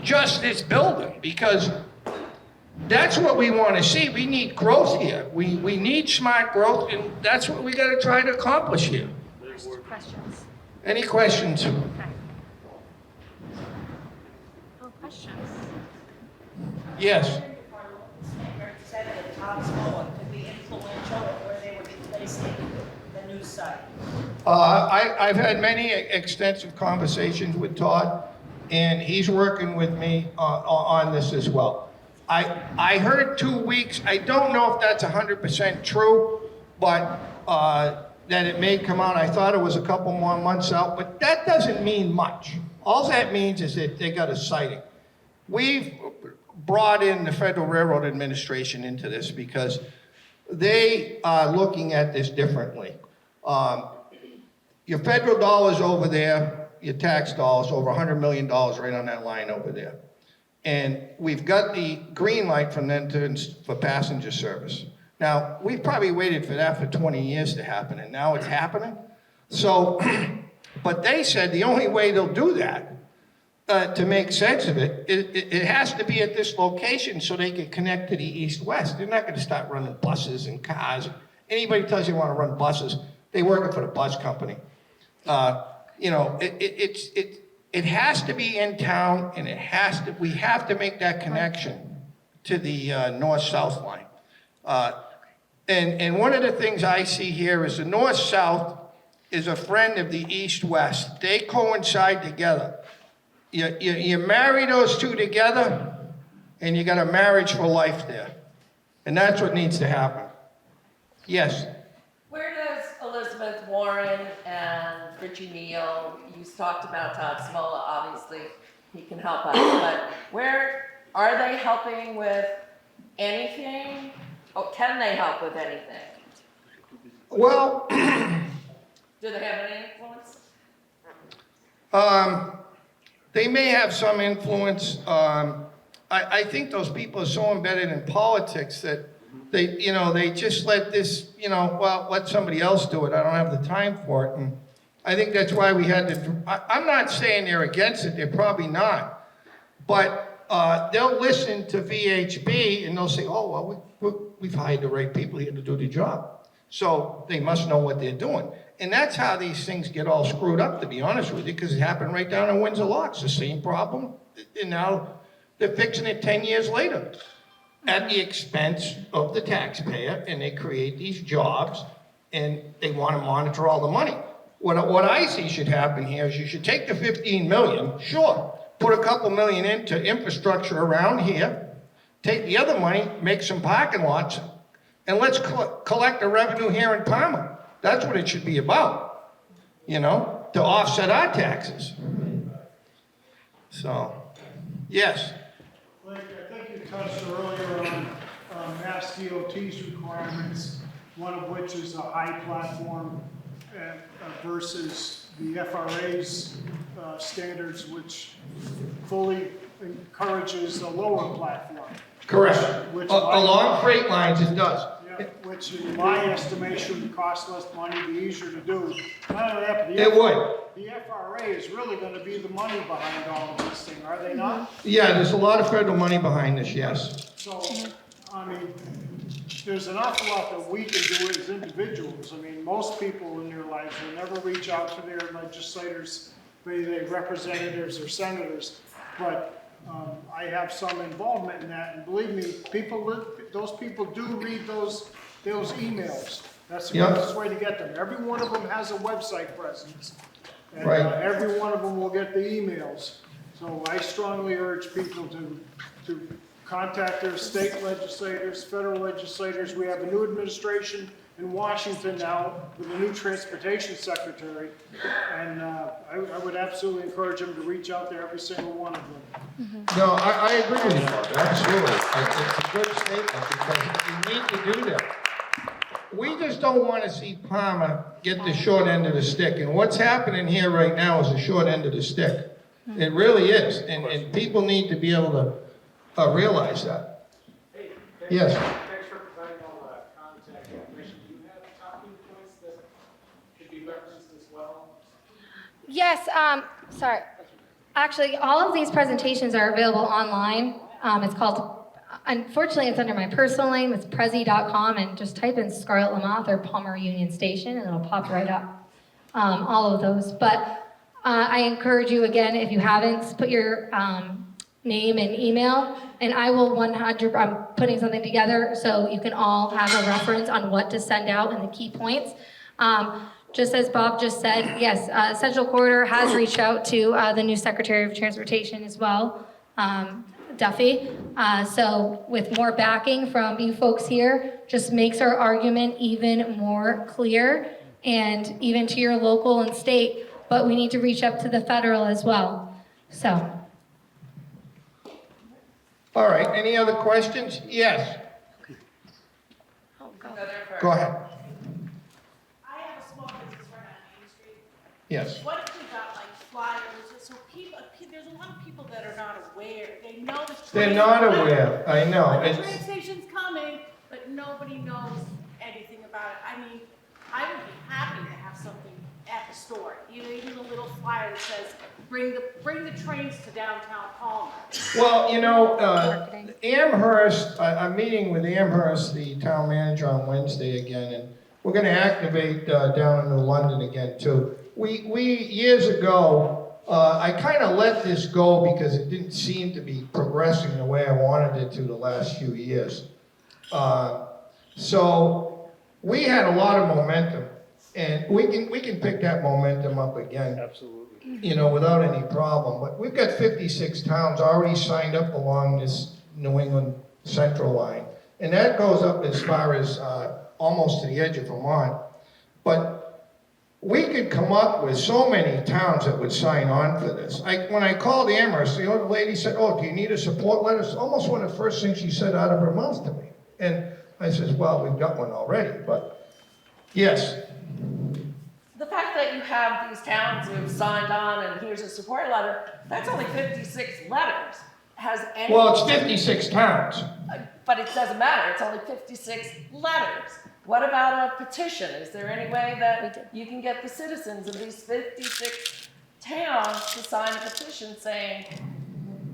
just this building, because that's what we want to see. We need growth here. We need smart growth, and that's what we got to try to accomplish here. Questions? Any questions? Okay. Oh, questions? Yes. Said that Thomasville could be influential where they were replacing the new site. I've had many extensive conversations with Todd, and he's working with me on this as well. I heard 2 weeks. I don't know if that's 100% true, but that it may come out. I thought it was a couple more months out, but that doesn't mean much. All that means is that they got a sighting. We've brought in the Federal Railroad Administration into this because they are looking at this differently. Your federal dollars over there, your tax dollars, over $100 million right on that line over there. And we've got the green light from them for passenger service. Now, we probably waited for that for 20 years to happen, and now it's happening. So, but they said the only way they'll do that, to make sense of it, it has to be at this location so they can connect to the east-west. They're not going to start running buses and cars. Anybody tells you want to run buses, they working for the bus company. It has to be in town, and we have to make that connection to the north-south line. And one of the things I see here is the north-south is a friend of the east-west. They coincide together. You marry those two together, and you got a marriage for life there. And that's what needs to happen. Yes? Where does Elizabeth Warren and Richie Neal, you talked about Todd Smola, obviously, he can help us, but where are they helping with anything? Or can they help with anything? Well, Do they have any influence? they may have some influence. I think those people are so embedded in politics that they just let this, let somebody else do it. I don't have the time for it. And I think that's why we had to, I'm not saying they're against it, they're probably not. But they'll listen to VHB and they'll say, oh, well, we've hired the right people here to do the job. So they must know what they're doing. And that's how these things get all screwed up, to be honest with you, because it happened right down in Windsor Locks, the same problem. And now they're fixing it 10 years later at the expense of the taxpayer, and they create these jobs, and they want to monitor all the money. What I see should happen here is you should take the 15 million, sure, put a couple million into infrastructure around here, take the other money, make some parking lots, and let's collect the revenue here in Palmer. That's what it should be about, you know, to offset our taxes. So, yes. Like, I think you touched earlier on Mass DOT's requirements, one of which is a high platform versus the FRA's standards, which fully encourages a lower platform. Correct. Which Along freight lines, it does. Yeah, which in my estimation would cost less money, be easier to do. Not only that, but It would. the FRA is really gonna be the money behind all of this thing, are they not? Yeah, there's a lot of federal money behind this, yes. So, I mean, there's an awful lot that we can do as individuals. I mean, most people in their lives will never reach out to their legislators, be they representatives or senators, but I have some involvement in that, and believe me, those people do read those emails. That's the quickest way to get them. Every one of them has a website presence, and Right. Every one of them will get the emails. So I strongly urge people to contact their state legislators, federal legislators. We have a new administration in Washington now with a new transportation secretary, and I would absolutely encourage them to reach out to every single one of them. No, I agree with you, Bob, absolutely. It's a good statement, because we need to do that. We just don't want to see Palmer get the short end of the stick, and what's happening here right now is the short end of the stick. It really is, and people need to be able to realize that. Yes? Thanks for providing all the contact information. Do you have talking points that could be referenced as well? Yes, sorry. Actually, all of these presentations are available online. It's called, unfortunately, it's under my personal name. It's prezi.com, and just type in Scarlett Lamothe or Palmer Union Station, and it'll pop right up. All of those. But I encourage you, again, if you haven't, put your name and email, and I will I'm putting something together so you can all have a reference on what to send out and the key points. Just as Bob just said, yes, Central Corridor has reached out to the new Secretary of Transportation as well, Duffy. So with more backing from you folks here, just makes our argument even more clear, and even to your local and state, but we need to reach up to the federal as well. So. All right, any other questions? Yes. Go ahead. I have a small business right on Main Street. Yes. What if we got like flyers, so people, there's a lot of people that are not aware, they know the train. They're not aware, I know. The train station's coming, but nobody knows anything about it. I mean, I would be happy to have something at the store, even a little flyer that says, bring the trains to downtown Palmer. Well, you know, Amherst, I'm meeting with Amherst, the town manager, on Wednesday again, and we're gonna activate down in New London again too. We years ago, I kind of let this go because it didn't seem to be progressing the way I wanted it to the last few years. So we had a lot of momentum, and we can pick that momentum up again. Absolutely. You know, without any problem. But we've got 56 towns already signed up along this New England Central line. And that goes up as far as almost to the edge of Vermont. But we could come up with so many towns that would sign on for this. When I called Amherst, the old lady said, "Oh, do you need a support letter?" It's almost one of the first things she said out of her mouth to me. And I says, "Well, we've got one already." But yes. The fact that you have these towns who have signed on and here's a support letter, that's only 56 letters. Has any? Well, it's 56 towns. But it doesn't matter, it's only 56 letters. What about a petition? Is there any way that you can get the citizens of these 56 towns to sign a petition saying,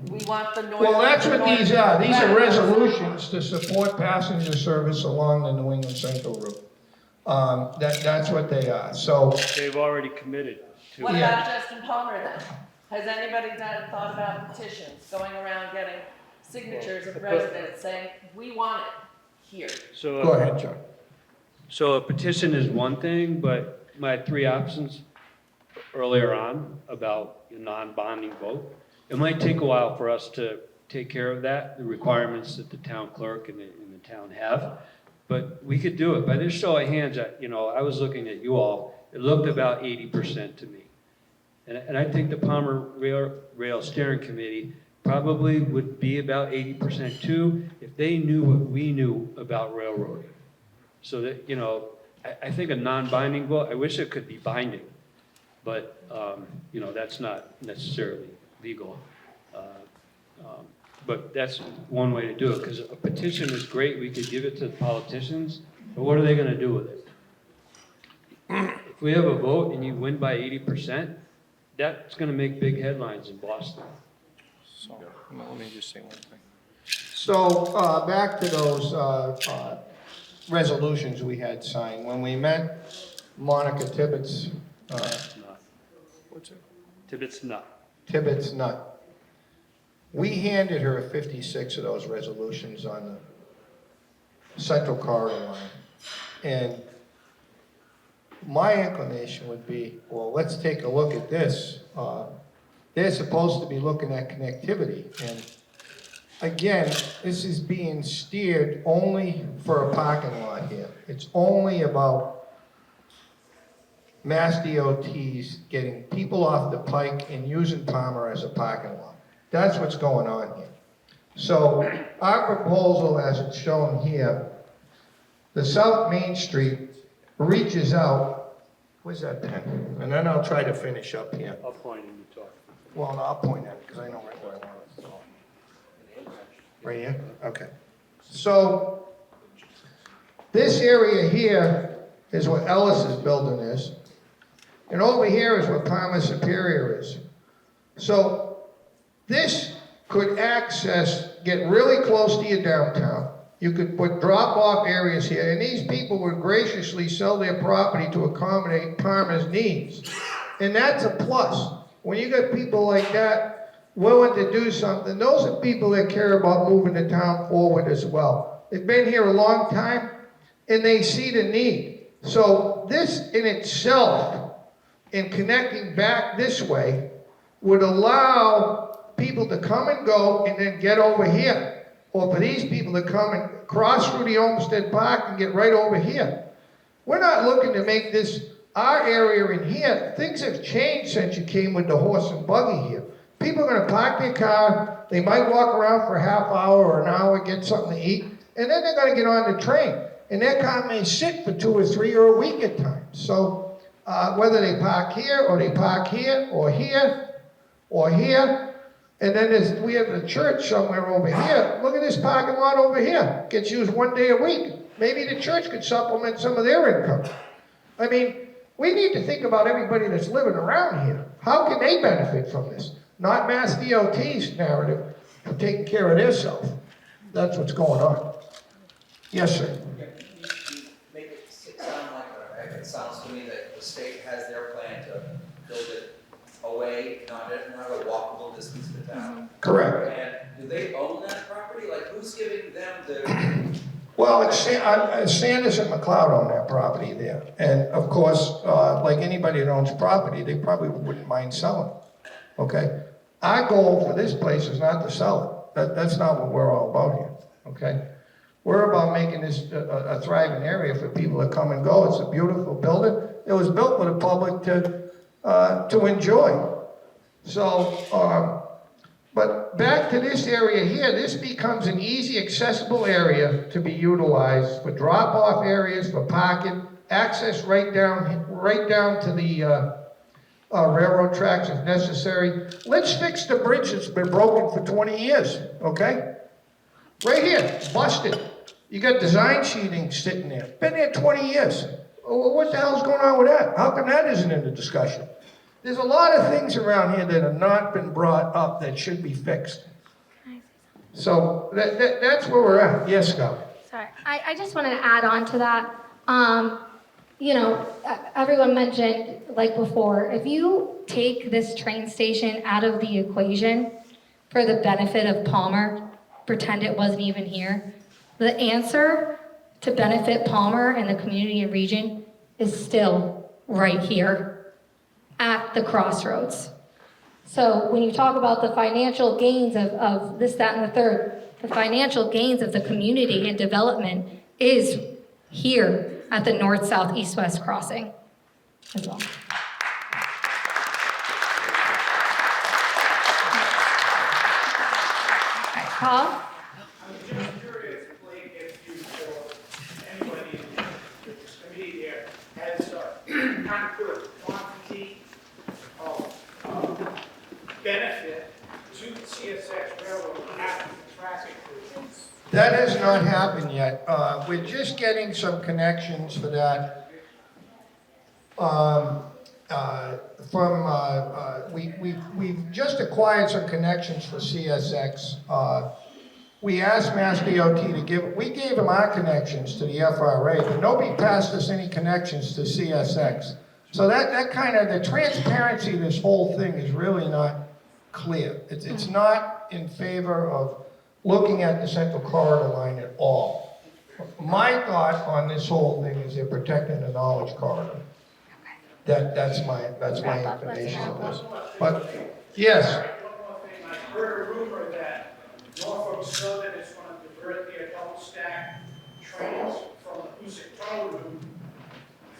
we want the North? Well, that's what these are. These are resolutions to support passenger service along the New England Central route. That's what they are. So They've already committed to. What about Justin Palmer then? Has anybody thought about petitions, going around getting signatures of residents saying, we want it here? So, go ahead, John. So a petition is one thing, but my three options earlier on about a non-bonding vote, It might take a while for us to take care of that, the requirements that the town clerk and the town have, but we could do it. By this show of hands, I was looking at you all, it looked about 80% to me. And I think the Palmer Rail Steering Committee probably would be about 80% too, if they knew what we knew about railroading. So that, I think a non-binding vote, I wish it could be binding, but, that's not necessarily legal. But that's one way to do it, because a petition is great, we could give it to the politicians, but what are they gonna do with it? If we have a vote and you win by 80%, that's gonna make big headlines in Boston. So, let me just say one thing. So, back to those resolutions we had signed. When we met Monica Tibbetts, what's it? Tibbetts Nut. Tibbetts Nut. We handed her 56 of those resolutions on the Central Corridor line. And my inclination would be, well, let's take a look at this. They're supposed to be looking at connectivity. And again, this is being steered only for a parking lot here. It's only about Mass DOT's getting people off the pike and using Palmer as a parking lot. That's what's going on here. So our proposal, as it's shown here, the South Main Street reaches out. Where's that pen? And then I'll try to finish up here. I'll point and you talk. Well, no, I'll point at it because I know right where I want it. So. Right here? Okay. So this area here is where Ellis's building is. And over here is where Palmer Superior is. So this could get really close to your downtown. You could put drop-off areas here, and these people would graciously sell their property to accommodate Palmer's needs. And that's a plus. When you got people like that willing to do something, those are people that care about moving the town forward as well. They've been here a long time, and they see the need. So this in itself, in connecting back this way, would allow people to come and go and then get over here. Or for these people to come and cross through the Olmsted Park and get right over here. We're not looking to make this our area in here. Things have changed since you came with the horse and buggy here. People are going to park their car, they might walk around for a half hour or an hour, get something to eat, and then they're going to get on the train. And their car may sit for 2 or 3 or a week at times. So whether they park here, or they park here, or here, or here, and then we have a church somewhere over here. Look at this parking lot over here. Gets used 1 day a week. Maybe the church could supplement some of their income. I mean, we need to think about everybody that's living around here. How can they benefit from this? Not Mass DOT's narrative of taking care of themselves. That's what's going on. Yes, sir. You make it sound like it sounds to me that the state has their plan to build it away, not a walkable distance to town. Correct. And do they own that property? Like, who's giving them the? Well, it's Sanders and McLeod own that property there. And of course, like anybody that owns property, they probably wouldn't mind selling. Okay? Our goal for this place is not to sell it. That's not what we're all about here. Okay? We're about making this a thriving area for people to come and go. It's a beautiful building. It was built for the public to enjoy. So, but back to this area here, this becomes an easy, accessible area to be utilized for drop-off areas, for parking, access right down to the railroad tracks if necessary. Let's fix the bridge that's been broken for 20 years, okay? Right here, busted. You got design sheeting sitting there. Been there 20 years. Well, what the hell's going on with that? How come that isn't in the discussion? There's a lot of things around here that have not been brought up that should be fixed. So that's where we're at. Yes, Scott? Sorry, I just wanted to add on to that. Everyone mentioned, like before, if you take this train station out of the equation for the benefit of Palmer, pretend it wasn't even here, the answer to benefit Palmer and the community and region is still right here at the crossroads. So when you talk about the financial gains of this, that, and the third, the financial gains of the community and development is here at the north, south, east, west crossing as well. Paul? I'm just curious, Blake, if you or anybody in the committee there has kind of put a quantity of benefit to the CSX Railroad after the traffic improvements. That has not happened yet. We're just getting some connections for that. We've just acquired some connections for CSX. We asked Mass DOT we gave them our connections to the FRA, but nobody passed us any connections to CSX. So that kind of, the transparency of this whole thing is really not clear. It's not in favor of looking at the Central Corridor line at all. My thought on this whole thing is they're protecting the knowledge corridor. That's my inclination of this. But, yes. One more thing, I heard a rumor that Norfolk Southern is going to divert their double stack trains from the Hoosick Tunnel route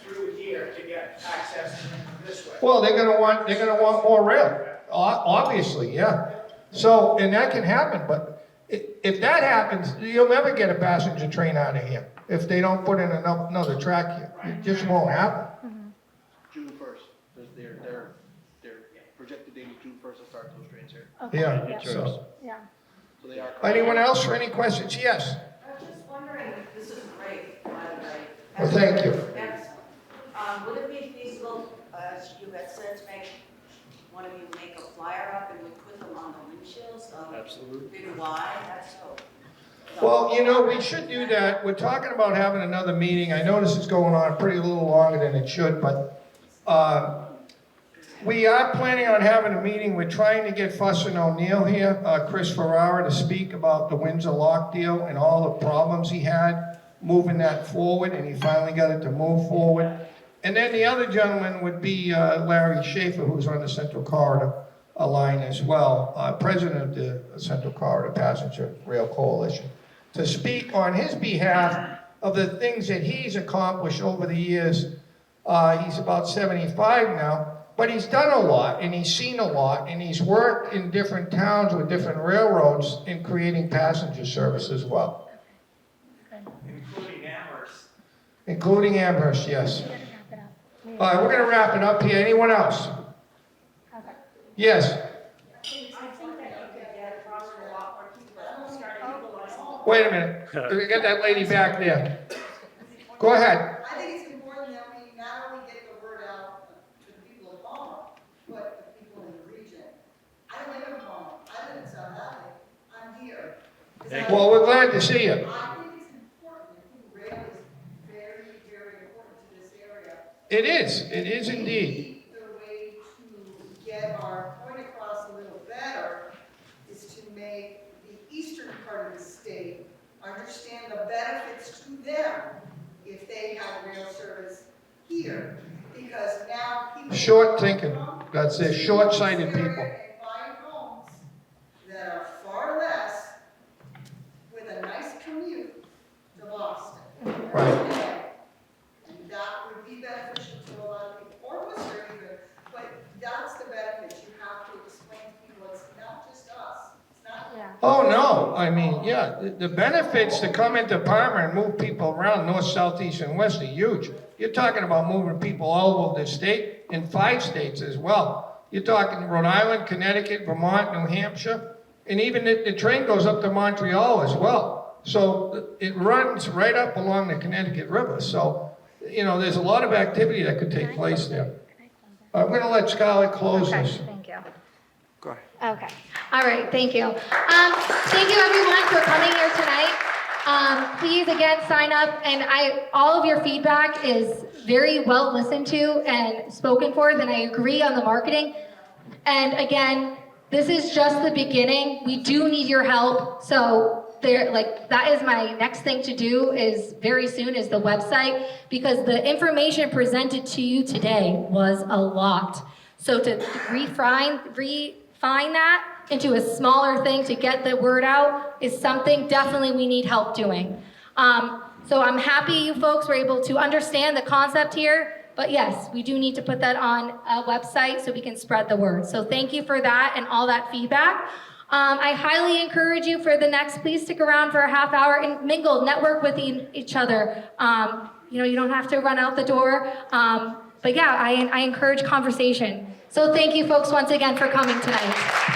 through here to get access to this way. Well, they're gonna want more rail, obviously, yeah. So, and that can happen, but if that happens, you'll never get a passenger train out of here if they don't put in another track here. It just won't happen. June 1st, they're projected date is June 1st to start those trains here. Yeah, so. Yeah. So they are. Anyone else for any questions? Yes. I was just wondering, this is great, by the way. Well, thank you. Excellent. Would it be feasible, as you had said, to make, one of you make a flyer up and we put them on the windshields? Absolutely. Big Y, that's so. Well, you know, we should do that. We're talking about having another meeting. I notice it's going on pretty little longer than it should, but we are planning on having a meeting. We're trying to get Fuss and O'Neill here, Chris Ferrara, to speak about the Windsor Lock deal and all the problems he had moving that forward, and he finally got it to move forward. And then the other gentleman would be Larry Schaefer, who's on the Central Corridor line as well, president of the Central Corridor Passenger Rail Coalition, to speak on his behalf of the things that he's accomplished over the years. He's about 75 now, but he's done a lot, and he's seen a lot, and he's worked in different towns with different railroads in creating passenger service as well. Including Amherst. Including Amherst, yes. All right, we're going to wrap it up here. Anyone else? Yes. I think that you could get across a lot more people, start utilizing. Wait a minute. We got that lady back there. Go ahead. I think it's important that we not only get the word out to the people of Palmer, but the people in the region. I live in Palmer. I live in South Valley. I'm here. Well, we're glad to see you. I think it's important. I think rail is very, very important to this area. It is. It is indeed. The way to get our point across a little better is to make the eastern part of the state understand the benefits to them if they have rail service here. Because now people. Short thinking. That's it. Short-sighted people. And buy homes that are far less with a nice commute to Boston. Right. And that would be beneficial to a lot of people, or Worcester even, but that's the benefit. You have to explain to people, it's not just us. It's not. Yeah. Oh, no. I mean, yeah, the benefits to come into Palmer and move people around north, south, east, and west are huge. You're talking about moving people all over the state, in 5 states as well. You're talking Rhode Island, Connecticut, Vermont, New Hampshire, and even the train goes up to Montreal as well. So it runs right up along the Connecticut River. So, you know, there's a lot of activity that could take place there. I'm going to let Scarlett close Okay, this. thank you. Go ahead. Okay. All right, thank you. Thank you everyone for coming here tonight. Please again sign up, and all of your feedback is very well listened to and spoken for, and I agree on the marketing. And again, this is just the beginning. We do need your help. So that is my next thing to do is very soon is the website, because the information presented to you today was a lot. So to refine that into a smaller thing to get the word out is something definitely we need help doing. So I'm happy you folks were able to understand the concept here, but yes, we do need to put that on a website so we can spread the word. So thank you for that and all that feedback. I highly encourage you for the next, please stick around for a half hour and mingle, network with each other. You know, you don't have to run out the door. But yeah, I encourage conversation. So thank you folks once again for coming tonight.